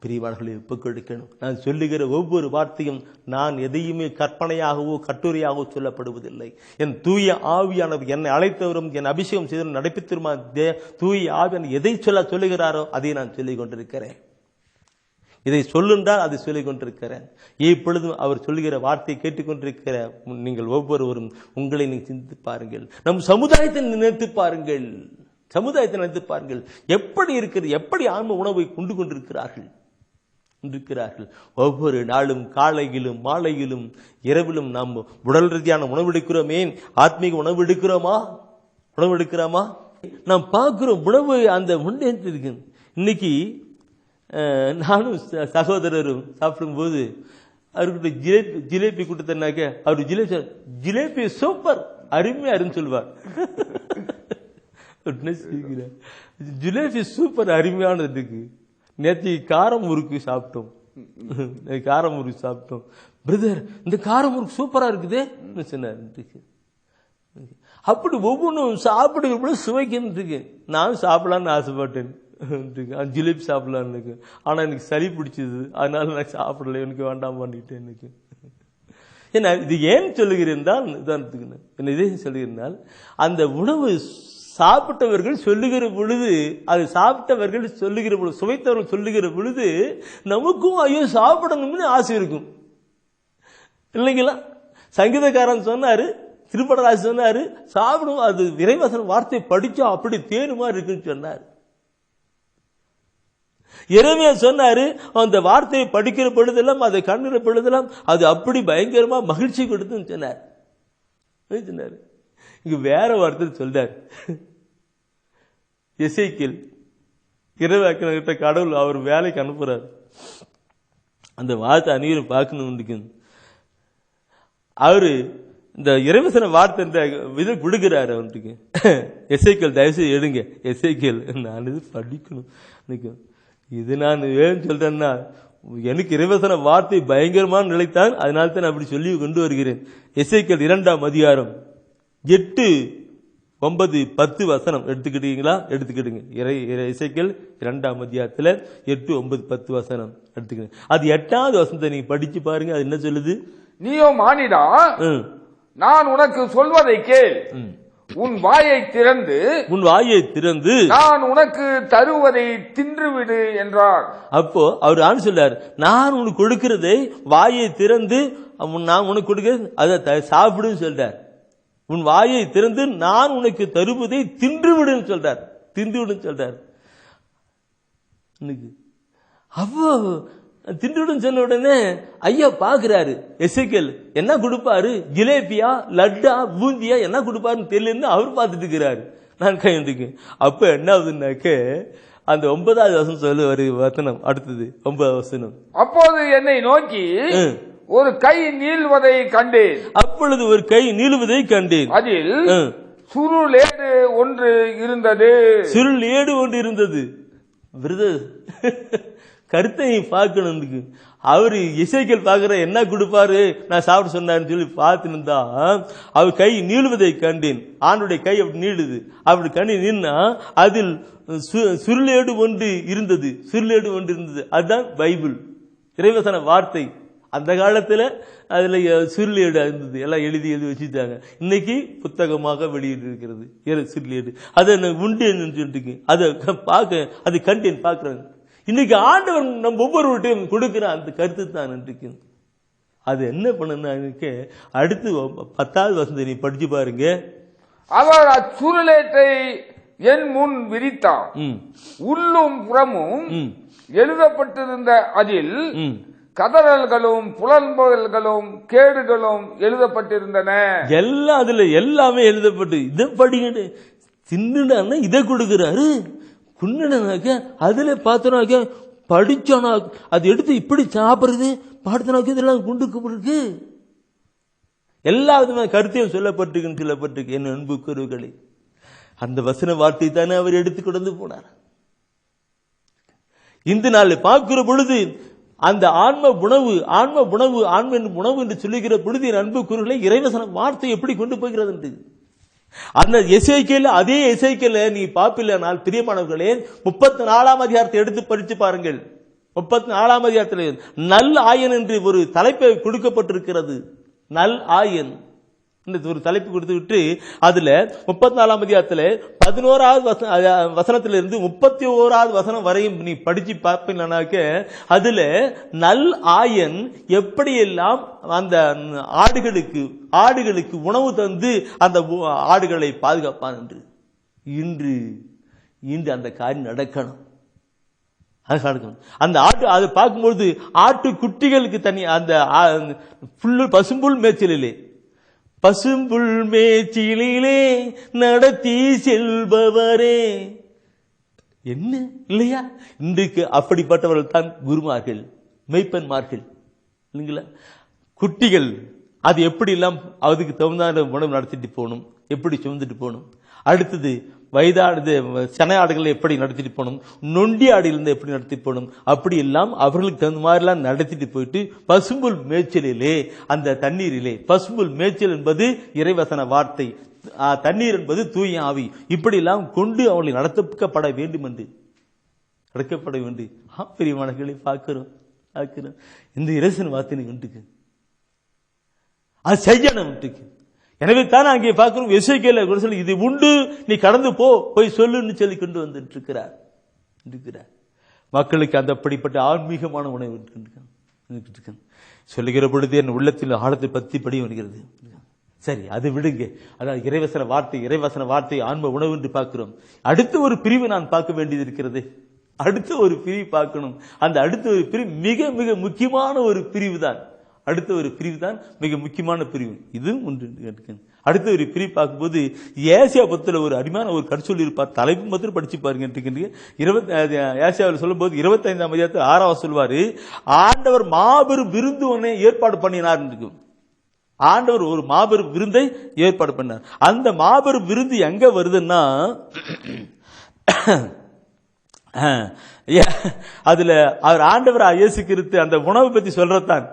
பிரியவான்களை ஒப்புக்கொடுக்கணும். நான் சொல்லுகிற ஒவ்வொரு வார்த்தையும் நான் எதையுமே கற்பனையாகவோ கட்டுரையாகவோ சொல்லப்படுவதில்லை. என் தூய ஆவியானவர் என்னை அழைத்தவரும் என் அபிஷேகம் செய்து நடைபெற்றுமா தூய ஆவியானவர் எதை சொல்லுகிறாரோ அதை நான் சொல்லிக் கொண்டிருக்கிறேன். இதை சொல்லுண்டால் அதை சொல்லிக் கொண்டிருக்கிறேன். இப்பொழுதும் அவர் சொல்லுகிற வார்த்தையை கேட்டுக்கொண்டிருக்கிற நீங்கள் ஒவ்வொருவரும் உங்களை நீங்கள் சிந்தித்து பாருங்கள். நம் சமுதாயத்தை நினைத்து பாருங்கள். எப்படி இருக்கிறது? எப்படி ஆன்ம உணவை கொண்டு கொண்டிருக்கிறார்கள்? ஒவ்வொரு நாளும் காலையிலும் மாலையிலும் இரவிலும் நாம் உடல் ரீதியான உணவு எடுக்கிறோமே, ஆத்மீக உணவு எடுக்கிறோமா? நாம் பார்க்கிறோம் உணவு அந்த முன்னேற்ற இருக்கு. இன்னைக்கு நானும் சகோதரரும் சாப்பிடும் போது அவர்கிட்ட ஜிலேபி கொடுத்தனாக்க அவர் ஜிலேபி சூப்பர் அருமையா அருன்னு சொல்லுவார். ஜிலேபி சூப்பர் அருமையானது இருக்கு. நேற்று காரம் முறுக்கு சாப்பிட்டோம். பிரதர் இந்த காரம் முறுக்கு சூப்பரா இருக்குதே சொன்னார். அப்படி ஒவ்வொன்றும் சாப்பிடுற சுவைக்கு நான் சாப்பிடலான்னு ஆசைப்பட்டேன். ஜிலேபி சாப்பிடலான்னு இருக்கு. ஆனா எனக்கு சளி பிடிச்சது, அதனால நான் சாப்பிடல, எனக்கு வேண்டாம் பண்ணிட்டேன். எனக்கு ஏன்னா இது ஏன் சொல்லுகிறேன் இதே சொல்லுகிறேன், அந்த உணவு சாப்பிட்டவர்கள் சொல்லுகிற பொழுது, அது சாப்பிட்டவர்கள் சொல்லுகிற பொழுது, சுவைத்தவர்கள் சொல்லுகிற பொழுது நமக்கும் ஐயோ சாப்பிடணும்னு ஆசை இருக்கும் இல்லைங்களா? சங்கீதக்காரன் சொன்னாரு, திருப்படராஜ் சொன்னாரு, சாப்பிடும் அது இறைவசன வார்த்தை படிச்சா அப்படி தேனுமா இருக்குன்னு சொன்னார். எரேமியா சொன்னாரு, அந்த வார்த்தையை படிக்கிற பொழுதெல்லாம், அதை கண்ணுற பொழுதெல்லாம் அது அப்படி பயங்கரமா மகிழ்ச்சி கொடுத்துன்னு சொன்னார். இங்க வேற வார்த்தை சொல்றார். எசேக்கியேல் இறைவாக்கினர்கிட்ட கடவுள் அவர் வேலைக்கு அனுப்புறாரு. அந்த வார்த்தை அநீரும் பார்க்கணும். அவரு இந்த இறைவசன வார்த்தை இதை விடுகிறாரு அவனுக்கு. எசேக்கியேல் தயவுசெய்து எடுங்க, எசேக்கியேல் நான் இது படிக்கணும். இது நான் ஏன் சொல்றேன்னா, எனக்கு இறைவசன வார்த்தை பயங்கரமான நிலைத்தான், அதனால தான் அப்படி சொல்லி கொண்டு வருகிறேன். எசேக்கியேல் 2ஆம் அதிகாரம் 8, 9, 10 வசனம் எடுத்துக்கிட்டீங்களா? எடுத்துக்கிடுங்க. எசேக்கியேல் 2ஆம் அதிகாரத்தில் 8, 9, 10 வசனம் எடுத்துக்கிடுங்க. அது 8வது வசனத்தை நீங்க படிச்சு பாருங்க. அது என்ன சொல்லுது? நீயோ மானிடா, நான் உனக்கு சொல்வதை கேள், உன் வாயை திறந்து நான் உனக்கு தருவதை தின்றுவிடு என்றார். அப்போ அவர் ஆண் சொல்றார், நான் உனக்கு கொடுக்கிறதை வாயை திறந்து நான் உனக்கு கொடுக்கிறது அதை சாப்பிடுன்னு சொல்றார். உன் வாயை திறந்து நான் உனக்கு தருவதை தின்றுவிடுன்னு சொல்றார். அப்போ தின்றுவிடுன்னு சொன்ன உடனே ஐயா பாக்குறாரு, எசேக்கியேல் என்ன கொடுப்பாரு, ஜிலேபியா லட்டா பூந்தியா என்ன கொடுப்பாருன்னு தெரியலன்னு அவர் பார்த்துட்டு இருக்கிறாரு. நான் கையெழுந்துக்கு அப்ப என்ன ஆகுதுன்னாக்க, அந்த 9வது வசனம் சொல்லுவாரு வசனம். அடுத்தது 9வது வசனம், அப்போது என்னை நோக்கி ஒரு கை நீள்வதை கண்டேன். அப்பொழுது ஒரு கை நீளுவதை கண்டேன். அதில் சுருளேடு ஒன்று இருந்தது. பிரதர் கருத்தை பார்க்கணும். அவரு எசேக்கியேல் பார்க்கிற என்ன கொடுப்பாரு, நான் சாப்பிட சொன்னாருன்னு சொல்லி பார்த்துருந்தா, அவர் கை நீளுவதை கண்டேன். ஆண்டுடைய கை அப்படி நீளுது. அப்படி கண்ணி நின்னா அதில் சுருளேடு ஒன்று இருந்தது. அதுதான் பைபிள், இறைவசன வார்த்தை. அந்த காலத்துல அதுல சுருளேடு இருந்தது, எல்லாம் எழுதி வச்சுட்டாங்க. இன்னைக்கு புத்தகமாக வெளியிட்டு இருக்கிறது சுருளேடு. அதை உண்டு சொல்லிட்டு அதை பார்க்க, அது கண்டேன் பார்க்கிறேன். இன்னைக்கு ஆண்டவர் நம்ம ஒவ்வொருவர்கிட்டையும் கொடுக்கிற அந்த கருத்து தான் இன்றைக்கு. அது என்ன பண்ணுன்னா, அடுத்து 10வது வசனத்தை நீ படிச்சு பாருங்க. அவர் அச்சுருளேற்றை என் முன் விரித்தார், உள்ளும் புறமும் எழுதப்பட்டிருந்த அதில் கதறல்களும் புலம்பல்களும் கேடுகளும் எழுதப்பட்டிருந்தன. எல்லாம் அதுல எல்லாமே எழுதப்பட்டு, இதை படிக்க தின்னுடான இதை கொடுக்கிறாரு, குன்னுனாக்க அதுல பார்த்தோனாக்க படிச்சோனா அது எடுத்து இப்படி சாப்பிடுறது பார்த்தோனாக்க இதெல்லாம் குண்டுக்கு இருக்கு. எல்லா விதமான கருத்தையும் சொல்லப்பட்டிருக்கு. என் அன்புக்குரியவர்களே, அந்த வசன வார்த்தை தானே அவர் எடுத்து கொண்டு போனார். இந்த நாள் பார்க்கிற பொழுது அந்த ஆன்ம உணவு என்று சொல்லுகிற பொழுது என் அன்புக்குரியவர்களே, இறைவசன வார்த்தை எப்படி கொண்டு போகிறது என்று அந்த எசேக்கியேல், அதே எசேக்கியேல் நீ பாப்பில்லைனால் பிரியமானவர்களே, 34ஆம் அதிகாரத்தை எடுத்து படித்து பாருங்கள். 34ஆம் அதிகாரத்தில் நல் ஆயன் என்று ஒரு தலைப்பை கொடுக்கப்பட்டிருக்கிறது. நல் ஆயன் ஒரு தலைப்பு கொடுத்துவிட்டு அதுல 34ஆம் அதிகாரத்தில் 11வது வசனத்திலிருந்து 31வது வசனம் வரையும் நீ படிச்சு பார்ப்பீங்கன்னாக்க அதுல நல் ஆயன் எப்படியெல்லாம் அந்த ஆடுகளுக்கு உணவு தந்து அந்த ஆடுகளை பாதுகாப்பான் என்று. இன்று அந்த காரியம் நடக்கணும். அந்த அதை பார்க்கும்போது ஆட்டு குட்டிகளுக்கு தனி அந்த பசும்புல் மேய்ச்சலிலே நடத்தி செல்பவரே, என்ன இல்லையா? இன்றைக்கு அப்படிப்பட்டவர்கள் தான் குருமார்கள், மெய்ப்பன்மார்கள் இல்லைங்களா? குட்டிகள் அது எப்படி எல்லாம் அதுக்கு தகுந்த உணவு நடத்திட்டு போகணும், எப்படி சுமந்துட்டு போகணும். அடுத்தது வயதானது சனை ஆடுகளை எப்படி நடத்திட்டு போகணும், நொண்டி ஆடுகளிலிருந்து எப்படி நடத்திட்டு போகணும், அப்படி எல்லாம் அவர்களுக்கு தகுந்த மாதிரிலாம் நடத்திட்டு போயிட்டு பசும்புல் மேய்ச்சலிலே அந்த தண்ணீரிலே, பசும்புல் மேய்ச்சல் என்பது இறைவசன வார்த்தை, தண்ணீர் என்பது தூய ஆவி, இப்படி எல்லாம் கொண்டு அவர்களை நடத்தப்பட வேண்டும் என்று நடக்கப்பட வேண்டும். பெரியமானங்களை பார்க்கிறோம். இந்த இறைவசன வார்த்தை கண்டுக்கு அது செய்யணும். எனவே தான் அங்கே பார்க்கிறோம், எசேக்கியேல் கூட சொல்லி இது உண்டு, நீ கடந்து போய் சொல்லுன்னு சொல்லி கொண்டு வந்துட்டு இருக்கிறார். மக்களுக்கு அந்த அப்படிப்பட்ட ஆன்மீகமான உணவு சொல்லுகிற பொழுது என் உள்ளத்தில் ஆழத்தை பத்தி படி வருகிறது. சரி, அது விடுங்க. அதாவது இறைவசன வார்த்தை ஆன்ம உணவு என்று பார்க்கிறோம். அடுத்த ஒரு பிரிவு நான் பார்க்க வேண்டியது இருக்கிறது. அடுத்த ஒரு பிரிவு பார்க்கணும். அந்த அடுத்த ஒரு பிரிவு மிக மிக முக்கியமான ஒரு பிரிவு தான். மிக முக்கியமான பிரிவு இது ஒன்று. அடுத்த ஒரு பிரிவு பார்க்கும்போது ஏசியா பத்துல ஒரு அருமையான ஒரு கருச்சொல்லி இருப்பார். தலைப்பு மாத்திரம் படிச்சு பாருங்க. ஏசியாவில் சொல்லும் போது 25ஆம் அதிகாரத்தில் 6வது சொல்வாரு, ஆண்டவர் மாபெரும் விருந்து ஒன்றை ஏற்பாடு பண்ணினார். ஆண்டவர் ஒரு மாபெரும் விருந்தை ஏற்பாடு பண்ணார். அந்த மாபெரும் விருந்து எங்க வருதுன்னா அதுல அவர் ஆண்டவர் இயேசு கிறிஸ்து அந்த உணவை பத்தி சொல்றதான்,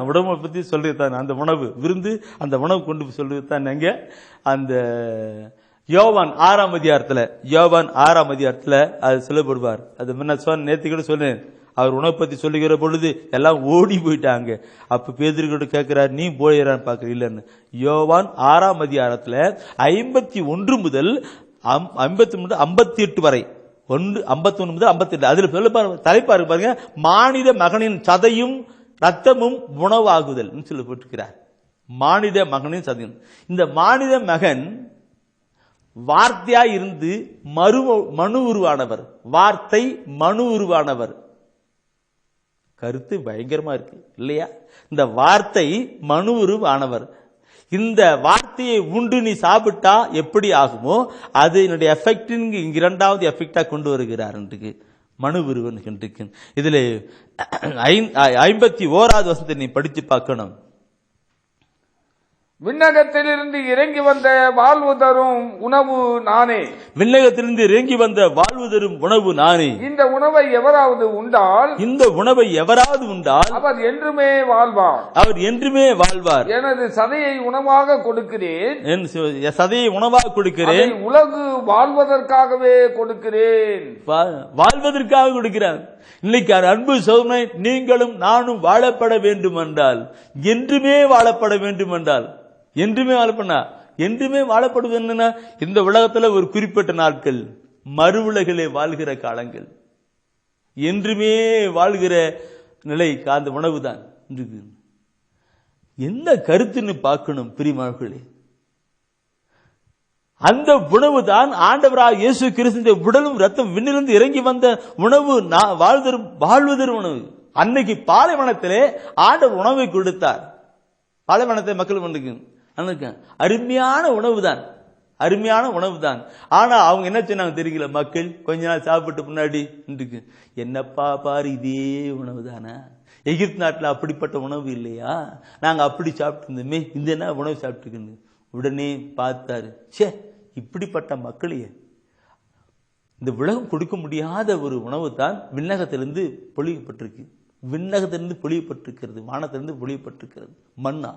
உணவை பத்தி சொல்றதுதான் அந்த உணவு விருந்து, அந்த உணவு கொண்டு சொல்றதுதான் எங்க அந்த யோவான் 6ஆம் அதிகாரத்துல அது சொல்லப்படுவார். அது முன்ன நேற்று கூட சொன்னேன். அவர் உணவை பத்தி சொல்லுகிற பொழுது எல்லாம் ஓடி போயிட்டாங்க. அப்ப பேதுரு கூட கேட்கிறார், நீ போயிடான்னு பாக்குற இல்லன்னு. யோவான் 6ஆம் அதிகாரத்துல 51 முதல் 58 வரை 51 முதல் 58 அதுல சொல்ல தலைப்பாரு பாருங்க, மானிட மகனின் சதையும் ரத்தமும் உணவாகுதல் சொல்லப்பட்டிருக்கிறார். மானிட மகனின் சதையும். இந்த மானிட மகன் வார்த்தையா இருந்து மனு உருவானவர். வார்த்தை மனு உருவானவர். கருத்து பயங்கரமா இருக்கு இல்லையா? இந்த வார்த்தை மனு உருவானவர். இந்த வார்த்தையை உண்டு நீ சாப்பிட்டா எப்படி ஆகுமோ அது என்னுடைய எஃபெக்ட் இரண்டாவது எஃபெக்டா கொண்டு வருகிறார். மனு உருவன். இதுல 51வது வசனத்தை நீ படிச்சு பார்க்கணும். விண்ணகத்திலிருந்து இறங்கி வந்த வாழ்வு தரும் உணவு நானே. விண்ணகத்திலிருந்து இறங்கி வந்த வாழ்வு தரும் உணவு நானே. இந்த உணவை எவராவது உண்டால் அவர் என்றுமே வாழ்வார். எனது சதையை உணவாக கொடுக்கிறேன். உலகு வாழ்வதற்காகவே கொடுக்கிறேன். வாழ்வதற்காக கொடுக்கிறார். இன்னைக்கு அன்பு சோதனை நீங்களும் நானும் வாழப்பட வேண்டுமென்றால், என்றுமே வாழப்பட வேண்டுமென்றால், என்றுமே வாழப்படுவது என்னன்னா இந்த உலகத்துல ஒரு குறிப்பிட்ட நாட்கள், மறு உலகிலே வாழ்கிற காலங்கள். என்றுமே வாழ்கிற நிலை அந்த உணவு தான் இருக்கு. என்ன கருத்துன்னு பார்க்கணும் பிரியமானவர்களே. அந்த உணவு தான் ஆண்டவராக இயேசு கிறிஸ்துவின் உடலும் ரத்தம் விண்ணிலிருந்து இறங்கி வந்த உணவு, வாழ்வதரும் உணவு. அன்னைக்கு பாலைவனத்திலே ஆண்டவர் உணவை கொடுத்தார். பாலைவனத்தை மக்கள் பண்ணுங்க அருமையான உணவு தான், அருமையான உணவு தான். ஆனா அவங்க என்ன சொன்னாங்க தெரியல, மக்கள் கொஞ்ச நாள் சாப்பிட்டு முன்னாடி என்னப்பா பாரு இதே உணவு தானே, எகிப்து நாட்டில் அப்படிப்பட்ட உணவு இல்லையா, நாங்க அப்படி சாப்பிட்டு இருந்தோமே, இந்த என்ன உணவு சாப்பிட்டு. உடனே பார்த்தாரு, சே இப்படிப்பட்ட மக்களையே இந்த உலகம் கொடுக்க முடியாத ஒரு உணவு தான் விண்ணகத்திலிருந்து பொழியப்பட்டிருக்கு. விண்ணகத்திலிருந்து பொழியப்பட்டிருக்கிறது, வானத்திலிருந்து பொழியப்பட்டிருக்கிறது மன்னா.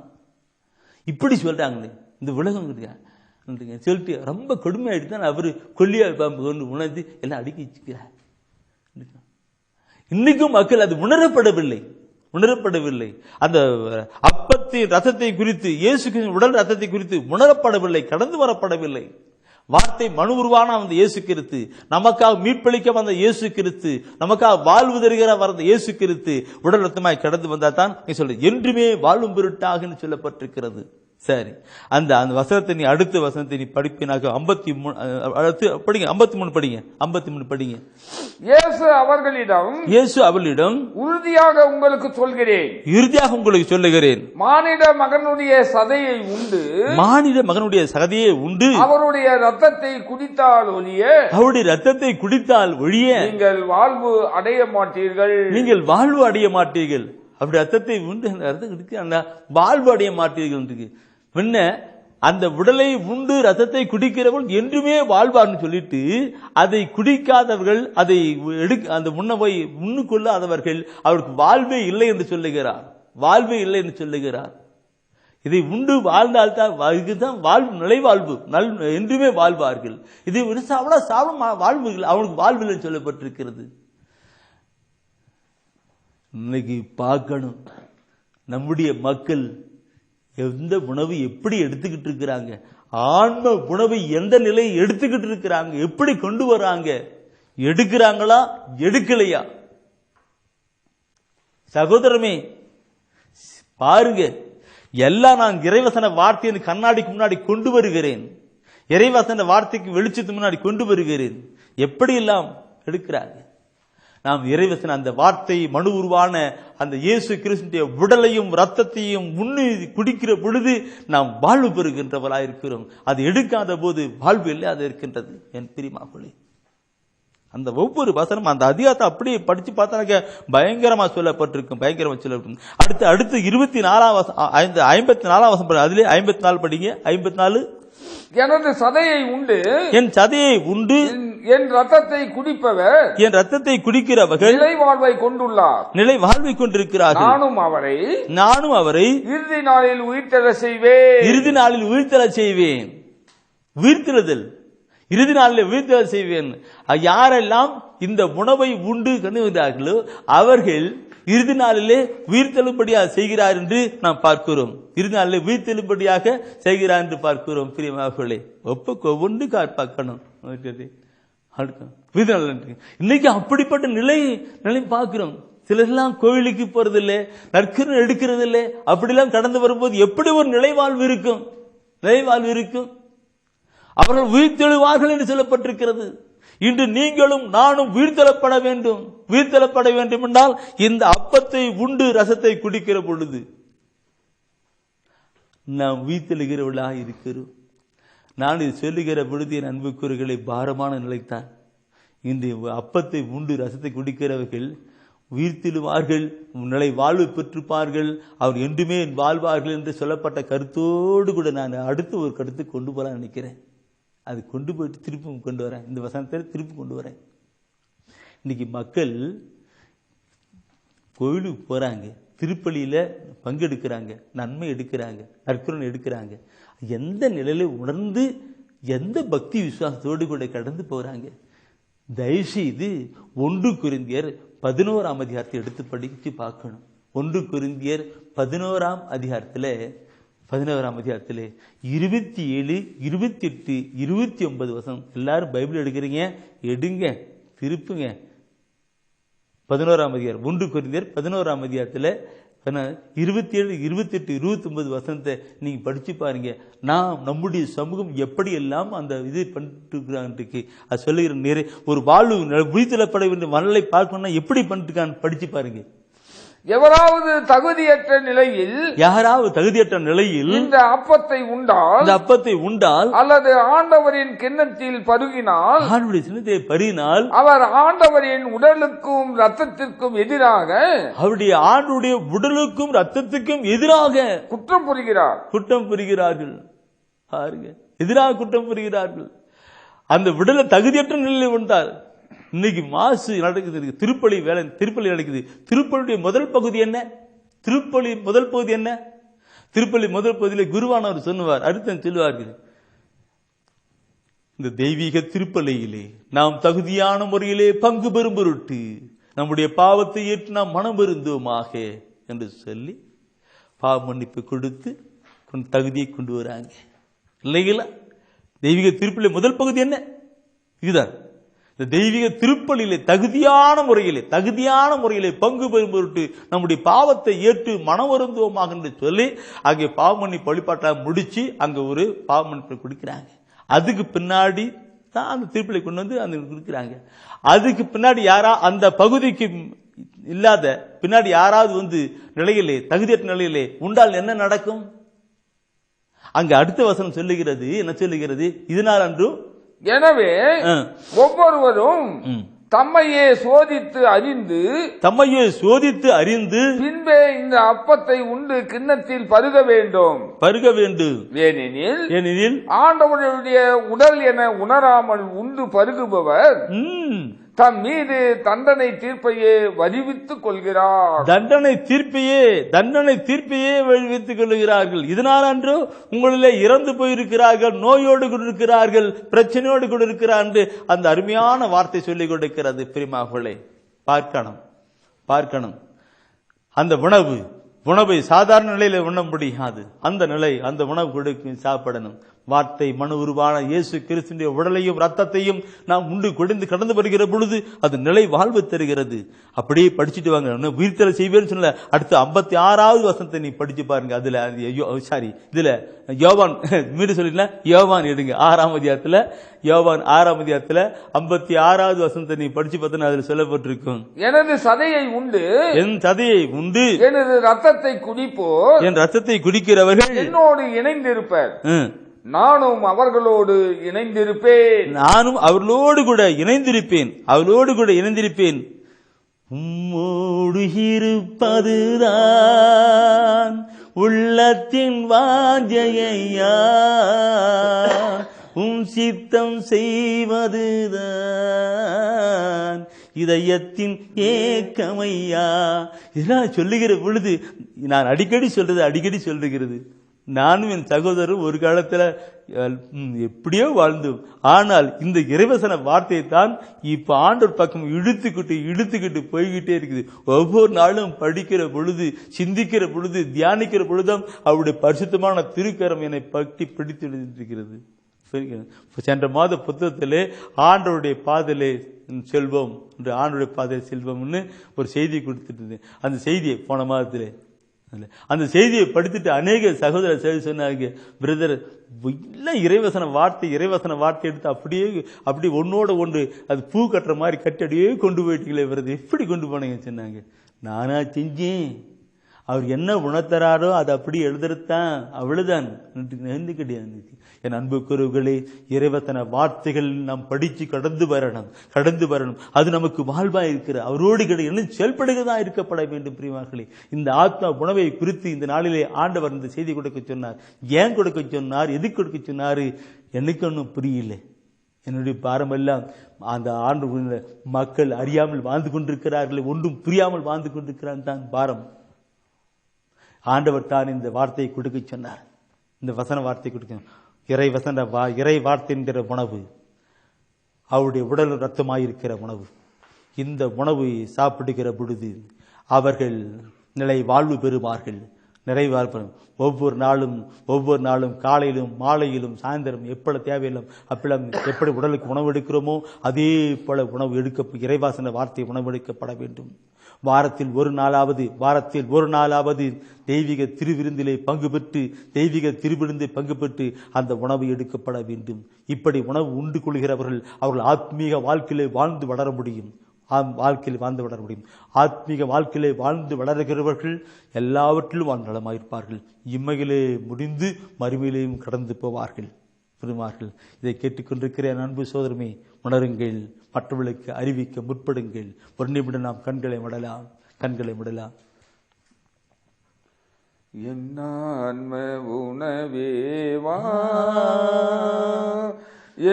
இப்படி சொல்றாங்களே இந்த உலகம் சொல்லிட்டு ரொம்ப கொடுமையாயிட்டு தான் அவரு கொல்லியா பாம்பு கொண்டு உணர்ந்து எல்லாம் அடுக்கி வச்சுக்கிறார். இன்னைக்கும் மக்கள் அது உணரப்படவில்லை. அந்த அப்பத்தின் ரத்தத்தை குறித்து, இயேசு உடல் ரத்தத்தை குறித்து உணரப்படவில்லை, கடந்து வரப்படவில்லை. வார்த்தை மனு உருவான அந்த இயேசு கிறிஸ்து, நமக்காக மீட்பளிக்க வந்த இயேசு கிறிஸ்து, நமக்காக வாழ்வு தருகிற வந்த இயேசு கிறிஸ்து உடல் ரத்தமாய் கடந்து வந்தா தான் நீ சொல்ற என்றுமே வாழும் பொருட்டாக சொல்லப்பட்டிருக்கிறது. சரி, அந்த வசனத்தை நீ அடுத்த வசனத்தை நீ படிப்பினாக்க 53 படிங்க. 53 படிங்க. இயேசு அவர்களிடம் உறுதியாக உங்களுக்கு சொல்லுகிறேன், மானிட மகனுடைய சதையை உண்டு அவருடைய ரத்தத்தை குடித்தால் ஒழிய நீங்கள் வாழ்வு அடைய மாட்டீர்கள். அப்படி ரத்தத்தை உண்டு வாழ்வு அடைய மாட்டீர்கள். முன்ன அந்த உடலை உண்டு ரத்தத்தை குடிக்கிறவர்கள் என்றுமே வாழ்வார்னு சொல்லிட்டு, அதை குடிக்காதவர்கள், அதை அந்த உணவை உண்ணுக்கொள்ளாதவர்கள் அவருக்கு வாழ்வே இல்லை என்று சொல்லுகிறார். இதை உண்டு வாழ்ந்தால்தான் இதுதான் வாழ்வு, நிலைவாழ்வு, என்றுமே வாழ்வார்கள். இது வாழ்வு அவனுக்கு வாழ்வில் சொல்லப்பட்டிருக்கிறது. இன்னைக்கு பார்க்கணும் நம்முடைய மக்கள் எந்த உணவு எப்படி எடுத்துக்கிட்டு இருக்கிறாங்க, ஆன்ம உணவை எந்த நிலையை எடுத்துக்கிட்டு இருக்கிறாங்க, எப்படி கொண்டு வராங்க, எடுக்கிறாங்களா எடுக்கலையா? சகோதரமே பாருங்க, எல்லாம் நான் இறைவசன வார்த்தையை கண்ணாடிக்கு முன்னாடி கொண்டு வருகிறேன், இறைவசன வார்த்தைக்கு வெளிச்சத்துக்கு முன்னாடி கொண்டு வருகிறேன். எப்படி எல்லாம் எடுக்கிறாங்க. நாம் இறைவசன அந்த வார்த்தை மனு உருவான அந்த இயேசு கிறிஸ்துவின் உடலையும் ரத்தத்தையும் உண்ணி குடிக்கிற பொழுது நாம் வாழ்வு பெறுகின்றவர்களாக இருக்கிறோம். அது எடுக்காத போது வாழ்வு இல்லாத இருக்கின்றது. என் பிரியமானவர்களே, அந்த ஒவ்வொரு வசனம் அந்த அதிகாரத்தை அப்படியே படிச்சு பார்த்தாக்க பயங்கரமா சொல்லப்பட்டிருக்கும். அடுத்து 54 வசனம், அதிலே 54 படிங்க. 54 எனது சதையை உண்டு, என் சதையை உண்டு என் ரத்தத்தை குடிப்பவர், என் ரத்தத்தை குடிக்கிறவர்கள் நிலை வாழ்வை கொண்டுள்ளார், நிலை வாழ்வை கொண்டிருக்கிறார்கள். நானும் அவரை இறுதி நாளில் உயிர்த்தெழச் செய்வேன். உயிர்த்தெழுதல் இறுதி நாளில் உயிர்த்தெழச் செய்வேன். யாரெல்லாம் இந்த உணவை உண்டு கண்டுகிறார்களோ அவர்கள் இறுதி நாளிலே உயிர்த்தெழும்படியாக செய்கிறார் என்று நாம் பார்க்கிறோம். இறுதி நாளிலே உயிர்த்தெழும்படியாக செய்கிறார் என்று பார்க்கிறோம். பிரியமானவர்களே, ஒன்று பார்க்கணும். இன்னைக்கு அப்படிப்பட்ட நிலை பார்க்கிறோம். சிலரெல்லாம் கோயிலுக்கு போறதில்லை, நற்கருணை எடுக்கிறதில்லை. அப்படிலாம் கடந்து வரும்போது எப்படி ஒரு நிலைவாழ்வு இருக்கும்? அவர்கள் உயிர்த்தெழுவார்கள் என்று சொல்லப்பட்டிருக்கிறது. இன்று நீங்களும் நானும் உயிர்த்தெழப்பட வேண்டும் என்றால் இந்த அப்பத்தை உண்டு ரசத்தை குடிக்கிற பொழுது நாம் உயிர்த்தெழுகிறவர்களாக இருக்கிறோம். நான் இது சொல்லுகிற பொழுது என் அன்புக்குரியவர்களே, பாரமான நிலைத்தான். இந்த அப்பத்தை உண்டு ரசத்தை குடிக்கிறவர்கள் உயிர்த்தெழுவார்கள், நிலை வாழ்வு பெற்றிருப்பார்கள், அவர் என்றுமே வாழ்வார்கள் என்று சொல்லப்பட்ட கருத்தோடு கூட நான் அடுத்து ஒரு கருத்து கொண்டு போறான்னு நினைக்கிறேன். அது கொண்டு போயிட்டு திருப்பி கொண்டு வரேன். இந்த வசனத்தை திருப்பி கொண்டு வரேன். இன்னைக்கு மக்கள் கோயிலுக்கு போறாங்க, திருப்பலியில பங்கெடுக்கிறாங்க, நன்மை எடுக்கிறாங்க, நற்கருணை எடுக்கிறாங்க. எந்த நிலையில உணர்ந்து எந்த பக்தி விசுவாசத்தோடு கூட கடந்து போறாங்க? தயவுசெய்து 1 கொரிந்தியர் 11ஆம் அதிகாரத்தை எடுத்து படிச்சு பார்க்கணும். 1 கொரிந்தியர் 11ஆம் அதிகாரத்தில் 27 28 29 வசனம். எல்லாரும் பைபிள் எடுக்கிறீங்க, எடுங்க, திருப்புங்க. 11ஆம் அதிகாரம் 1 கொரிந்தியர் 11ஆம் அதிகாரத்தில் 27, 28, 29 வசனத்தை நீங்க படிச்சு பாருங்க. நாம் நம்முடைய சமூகம் எப்படி எல்லாம் அந்த இது பண்ணிட்டு அது சொல்லுகிற நிறைய ஒரு வாழ்வு விழித்தெழப்பட வேண்டிய மணலை பார்க்கணும்னா எப்படி பண்ணிட்டு படிச்சு பாருங்க. எவராவது தகுதியற்ற நிலையில் இந்த அப்பத்தை உண்டால் அல்லது ஆண்டவரின் கிண்ணத்தில் பருகினால் அவர் ஆண்டவரின் உடலுக்கும் ரத்தத்திற்கும் எதிராக குற்றம் புரிகிறார்கள். எதிராக குற்றம் புரிகிறார்கள். அந்த விடல தகுதியற்ற நிலையில் உண்டால் இன்னைக்கு மாசு நடக்குது, திருப்பலி நடக்குது. திருப்பலியுடைய முதல் பகுதி என்ன? திருப்பலி முதல் பகுதியில குருவானவர் சொன்னார், அடுத்த சொல்லுவார்கள், இந்த தெய்வீக திருப்பலியிலே நாம் தகுதியான முறையிலே பங்கு பெறும் பொருட்டு நம்முடைய பாவத்தை ஏற்று நாம் மனம் பெருந்தோமாக என்று சொல்லி பாவ மன்னிப்பு கொடுத்து தகுதியை கொண்டு வராங்க இல்லைங்களா? தெய்வீக திருப்பலி முதல் பகுதி என்ன? இதுதான். இந்த தெய்வீக திருப்பலியிலே தகுதியான முறையிலே பங்கு பெறும் பொருட்டு நம்முடைய பாவத்தை ஏற்று மனம் வருந்துவோமாக என்று சொல்லி அங்கே பாவ மன்னிப்பு வழிபாட்டை முடிச்சு அங்க ஒரு பாவ மன்னிப்பை கொடுக்கிறாங்க. அதுக்கு பின்னாடி தான் அந்த திருப்பலி கொண்டு வந்து அந்த கொடுக்கிறாங்க. அதுக்கு பின்னாடி அந்த பகுதிக்கு இல்லாத பின்னாடி யாராவது வந்து நிலையிலே தகுதியற்ற நிலையிலே உண்டால் என்ன நடக்கும்? அங்க அடுத்த வசனம் சொல்லுகிறது, என்ன சொல்லுகிறது? இதனால் அன்று எனவே ஒவ்வொருவரும் தம்மையே சோதித்து அறிந்து பின்பே இந்த அப்பத்தை உண்டு கிண்ணத்தில் பருக வேண்டும். ஏனெனில் ஆண்டவருடைய உடல் என உணராமல் உண்டு பருகுபவர் தம் மீது தண்டனை தீர்ப்பையே வருவித்துக் கொள்கிறார். தண்டனை தீர்ப்பையே வருவித்துக் கொள்கிறார்கள். இதனால் அன்று உங்களிலே இறந்து போயிருக்கிறார்கள், நோயோடு கொண்டிருக்கிறார்கள், பிரச்சனையோடு கொண்டிருக்கிறார்கள். அந்த அருமையான வார்த்தை சொல்லிக் கொடுக்கிறது. பிரியமானவர்களே, பார்க்கணும். அந்த உணவை சாதாரண நிலையில உண்ண முடியாது. அந்த உணவு கொடுக்க சாப்பிடணும். வார்த்தை மனு உருவான இயேசு கிறிஸ்துவின் உடலையும் ரத்தத்தையும் நாம் உண்டு கொண்டு கடந்து வருகிற பொழுது அது நிலை வாழ்வு தருகிறது. அப்படியே படிச்சுட்டு வாங்க. உயிர்த்தலை செய்வேன்னு சொன்ன அடுத்த 56வது வசனத்தை நீ படிச்சு பாருங்க. இதுல யோவான் மீது சொல்லிடல, யோவான் எடுங்க 6ஆம் அதிகாரத்துல, யோவான் 6ஆம் அதிகாரத்துல 56வது வசனத்தை நீ படிச்சு பார்த்தா அதுல சொல்லப்பட்டிருக்கும், எனது சதையை உண்டு எனது ரத்தத்தை குடிப்போர், என் ரத்தத்தை குடிக்கிறவர்கள் என்னோடு இணைந்திருப்பர், நானும் அவர்களோடு கூட இணைந்திருப்பேன். உம்மோடு இருப்பதுதான் உள்ளத்தின் வாஞ்சையா, சித்தம் செய்வதுதான் இதயத்தின் ஏக்கமையா. இதெல்லாம் சொல்லுகிற பொழுது நான் அடிக்கடி சொல்லுகிறது. நானும் என் சகோதரரும் ஒரு காலத்துல எப்படியோ வாழ்ந்தோம். ஆனால் இந்த இறைவசன வார்த்தையை தான் இப்ப ஆண்டவர் பக்கம் இழுத்துக்கிட்டு போய்கிட்டே இருக்குது. ஒவ்வொரு நாளும் படிக்கிற பொழுது, சிந்திக்கிற பொழுது, தியானிக்கிற பொழுதும் அவருடைய பரிசுத்தமான திருக்கரம் என்னை பற்றி பிடித்து இருக்கிறது. சென்ற மாத புத்தகத்திலே ஆண்டவருடைய பாதையிலே செல்வம் என்று, ஆண்டவருடைய பாதையில் செல்வம்னு ஒரு செய்தி கொடுத்துட்டு, அந்த செய்தியை போன மாதத்திலே அந்த செய்தியை படித்துட்டு அநேக சகோதரர் சொன்னாங்க, பிரதர் இறைவசன வார்த்தை எடுத்து அப்படியே ஒன்னோட ஒன்று அது பூ கட்டுற மாதிரி கட்டி அப்படியே கொண்டு போயிட்டீங்களே பிரதர், எப்படி கொண்டு போனீங்க சொன்னாங்க. நானா செஞ்சேன், அவர் என்ன உணர்த்தராரோ அதை அப்படி எழுதுறதுதான், அவ்வளவுதான் கிடையாது. என் அன்புக்குறவுகளே, இறைவசன வார்த்தைகள் நாம் படிச்சு கடந்து வரணும். அது நமக்கு வாழ்வாய் இருக்கிற அவரோடு என்ன செயல்படுகிறதா இருக்கப்பட வேண்டும். பிரியமார்களே, இந்த ஆத்மா உணவை குறித்து இந்த நாளிலே ஆண்டவர் இந்த செய்தி கொடுக்க சொன்னார். ஏன் கொடுக்க சொன்னார், எதுக்கு கொடுக்க சொன்னாரு, எனக்கு ஒன்றும் புரியல. என்னுடைய பாரமெல்லாம் அந்த ஆண்டு மக்கள் அறியாமல் வாழ்ந்து கொண்டிருக்கிறார்கள், ஒன்றும் புரியாமல் வாழ்ந்து கொண்டிருக்கிறான் தான் பாரம். ஆண்டவர் தான் இந்த வார்த்தையை கொடுக்க சொன்னார். இந்த வசன வார்த்தை கொடுக்க, இறை வார்த்தை என்கிற உணவு, அவருடைய உடல் ரத்தமாயிருக்கிற உணவு. இந்த உணவை சாப்பிடுகிற பொழுது அவர்கள் நிலை வாழ்வு பெறுவார்கள். நிறைவார்ப்பணும். ஒவ்வொரு நாளும் காலையிலும் மாலையிலும் சாயந்தரம் எப்பொழுது தேவையில்லும் அப்பெல்லாம் எப்படி உடலுக்கு உணவு எடுக்கிறோமோ அதே போல உணவு இறைவாசன வார்த்தை உணவு எடுக்கப்பட வேண்டும். வாரத்தில் ஒரு நாளாவது தெய்வீக திருவிருந்திலே பங்கு பெற்று அந்த உணவு எடுக்கப்பட வேண்டும். இப்படி உணவு உண்டு கொள்கிறவர்கள் அவர்கள் ஆத்மீக வாழ்க்கையிலே வாழ்ந்து வளர முடியும். ஆத்மீக வாழ்க்கையிலே வாழ்ந்து வளர்கிறவர்கள் எல்லாவற்றிலும் நலமாயிருப்பார்கள். இம்மையிலே முடிந்து மறுமையிலேயும் கடந்து போவார்கள். இதை கேட்டுக்கொண்டிருக்கிற அன்பு சோதரமே, உணருங்கள், மற்றவர்களுக்கு அறிவிக்க முற்படுங்கள். ஒரு நிமிடம் நாம் கண்களை விடலாம். என்னான்ம உணவேவா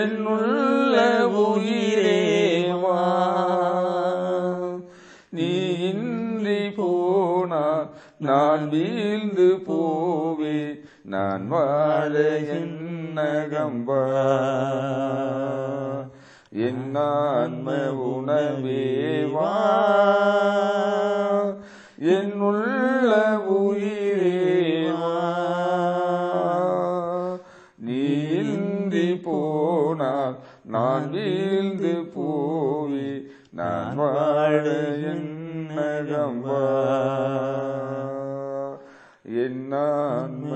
என்னுள்ள உயிரேவா நீ இன்றி போனா நான் வீழ்ந்து போவே நான் வாழ என்னகம்பா என்னான்ம உணவேவா என்னுள்ள உயிரேவா நீ இன்றி போனால் நான் வீழ்ந்து போவே நான் வாழ என்னகம்பா என்னான்ம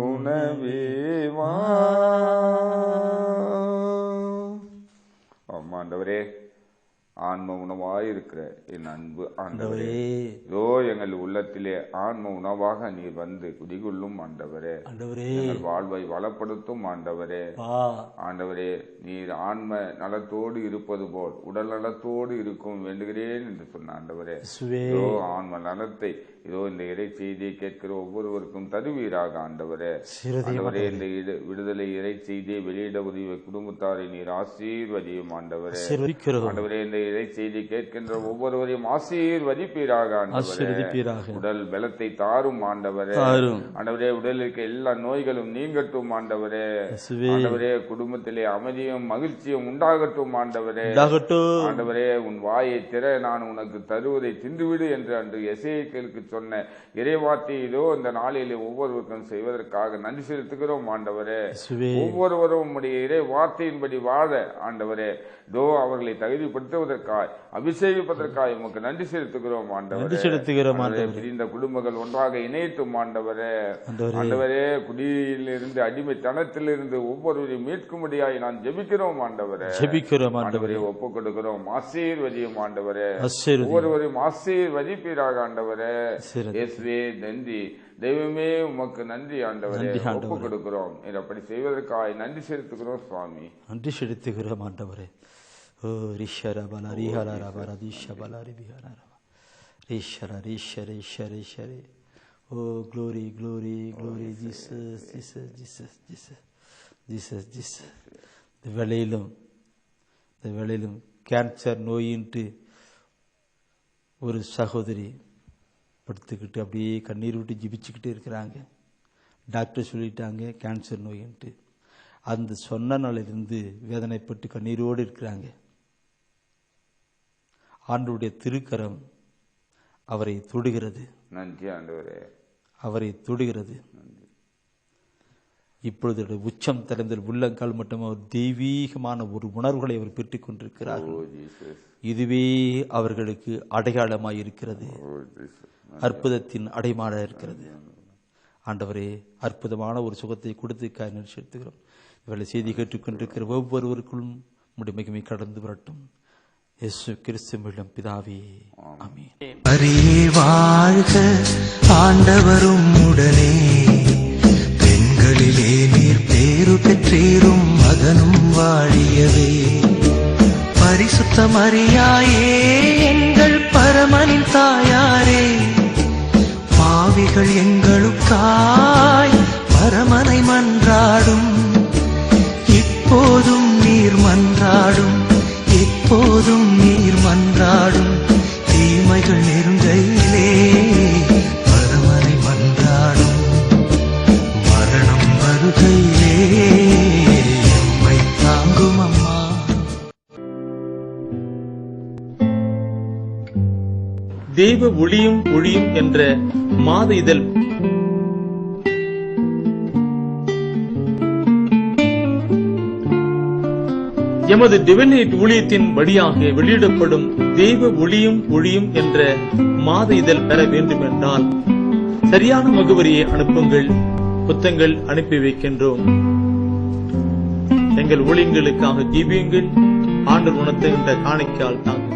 உணவேவா. ஆண்டவரே, ஆன்ம உணவாயிருக்கிற என் அன்பு ஆண்டவரே, இதோ எங்கள் உள்ளத்திலே ஆன்ம உணவாக நீர் வந்து குடிகொள்ளும் ஆண்டவரே. எங்கள் வாழ்வை வளப்படுத்தும் ஆண்டவரே. ஆண்டவரே, நீர் ஆன்ம நலத்தோடு இருப்பது போல் உடல் நலத்தோடு இருக்கும் வேண்டுகிறேன் என்று சொன்ன ஆண்டவரே, இதோ ஆன்ம நலத்தை இதோ இந்த இறை செய்தியை கேட்கிற ஒவ்வொருவருக்கும் தருவீராக ஆண்டவரே. ஆண்டவரே, இந்த விடுதலை இறை செய்தியை வெளியிட உதவிய குடும்பத்தாரை நீர் ஆசீர்வதியும் ஆண்டவரே. ஆண்டவரே, இந்த இறை செய்தி கேட்கின்ற ஒவ்வொருவரையும் ஆசீர்வதிப்பீராக ஆண்டவரே. உடல் பலத்தை தாரும் ஆண்டவரே. ஆண்டவரே, உடலுக்கு எல்லா நோய்களும் நீங்கட்டும் ஆண்டவரே. ஆண்டவரே, குடும்பத்திலே அமைதியும் மகிழ்ச்சியும் உண்டாகட்டும் ஆண்டவரே. ஆண்டவரே, உன் வாயை திற, நான் உனக்கு தருவதை தின்றுவிடு என்று அன்று எசேக்கியேலுக்கு சொன்ன இறைவார்த்தை இதோ இந்த நாளிலே ஒவ்வொருவருக்கும் செய்வதற்காக நன்றி செலுத்துகிறோம் ஆண்டவரே. ஒவ்வொருவரும் உம்முடைய இறை வார்த்தையின்படி வாழ ஆண்டவரே, இதோ அவர்களை தகுதிப்படுத்துவதற்காய் அபிஷேகிப்பதற்காக உமக்கு நன்றி செலுத்துகிறோம் ஆண்டவரே. பிரிந்த குடும்பங்கள் ஒன்றாக இணைத்தும் ஆண்டவரே. ஆண்டவரே, குடியிலிருந்து அடிமைத்தனத்திலிருந்து ஒவ்வொருவரையும் மீட்கும்படியாய் நான் ஜெபிக்கிறோம் ஆண்டவரே. ஆண்டவரே, ஒப்புக் கொடுக்கிறோம். ஆசீர்வதியும் ஆண்டவரே. ஒவ்வொருவரையும் ஆசீர்வதிப்பீராக ஆண்டவரே. இயேசுவே நன்றி. தெய்வமே, உமக்கு நன்றி ஆண்டவரே. ஒப்புக் கொடுக்கிறோம். அப்படி செய்வதற்காக நன்றி செலுத்துகிறோம் சுவாமி. நன்றி செலுத்துகிறோம் ஆண்டவரே. ஓ ரிஷர பல ரிஹர ரபர திஷ பல ரிபிஹர ரிஷர ரிஷர ரிஷர ரிஷர. ஓ glory glory glory Jesus Jesus Jesus Jesus Jesus Jesus. இந்த வேளையிலும் கேன்சர் நோயின்ட்டு ஒரு சகோதரி படுத்துக்கிட்டு அப்படியே கண்ணீர் விட்டு ஜிபிச்சுக்கிட்டு இருக்கிறாங்க. டாக்டர் சொல்லிட்டாங்க கேன்சர் நோயின்ட்டு. அந்த சொன்ன நாளிலிருந்து வேதனைப்பட்டு கண்ணீரோடு இருக்கிறாங்க. ஆண்டவருடைய திருக்கரம் அவரை தொடுகிறது. நன்றி ஆண்டவரே. அவரை தொடுகிறது. இப்பொழுது உச்சம் திறந்த உள்ளங்கால் மட்டும் அவர் தெய்வீகமான ஒரு உணர்வுகளை அவர் பெற்றுக் கொண்டிருக்கிறார்கள். இதுவே அவர்களுக்கு அடையாளமாய் இருக்கிறது. அற்புதத்தின் அடைமாட இருக்கிறது. ஆண்டவரே, அற்புதமான ஒரு சுகத்தை கொடுத்து காரணம் செலுத்துகிறோம். இவர்களை செய்தி கேட்டுக்கொண்டிருக்கிற ஒவ்வொருவருக்கும் முடிமைக்குமே கடந்து வரட்டும். இயேசு கிறிஸ்து மூலம் பிதாவே, ஆமென். அரியே வாழ்க, ஆண்டவரும் உடனே, பெண்களிலே நீர் பேரு பெற்றீரும், மகனும் வாழியவே. பரிசுத்த மரியாயே, எங்கள் பரமனின் தாயாரே, பாவிகள் எங்களுக்காய் பரமனை மன்றாடும். இப்போதும் நீர் மன்றாடும், எப்போதும் நீர் மன்றாடும். தீமைகள் நெருங்கையிலே பரமனை மன்றாடும். மரணம் வருகையிலே எம்மை தாங்கும். அம்மா, தெய்வ ஒளியும் ஒளியும் என்ற மாத இதழ் எமது டிவைனைட் ஊழியத்தின் வழியாக வெளியிடப்படும் தெய்வ ஒளியும் என்ற மாத இதழ் பெற வேண்டும் என்றால் சரியான முகவரியை அனுப்புங்கள். புத்தகங்கள் அனுப்பி வைக்கின்றோம். எங்கள் ஊழியங்களுக்காக ஜீவியுங்கள். ஆண்டவர் உணர்த்துகின்ற காணிக்கையால் தாங்க.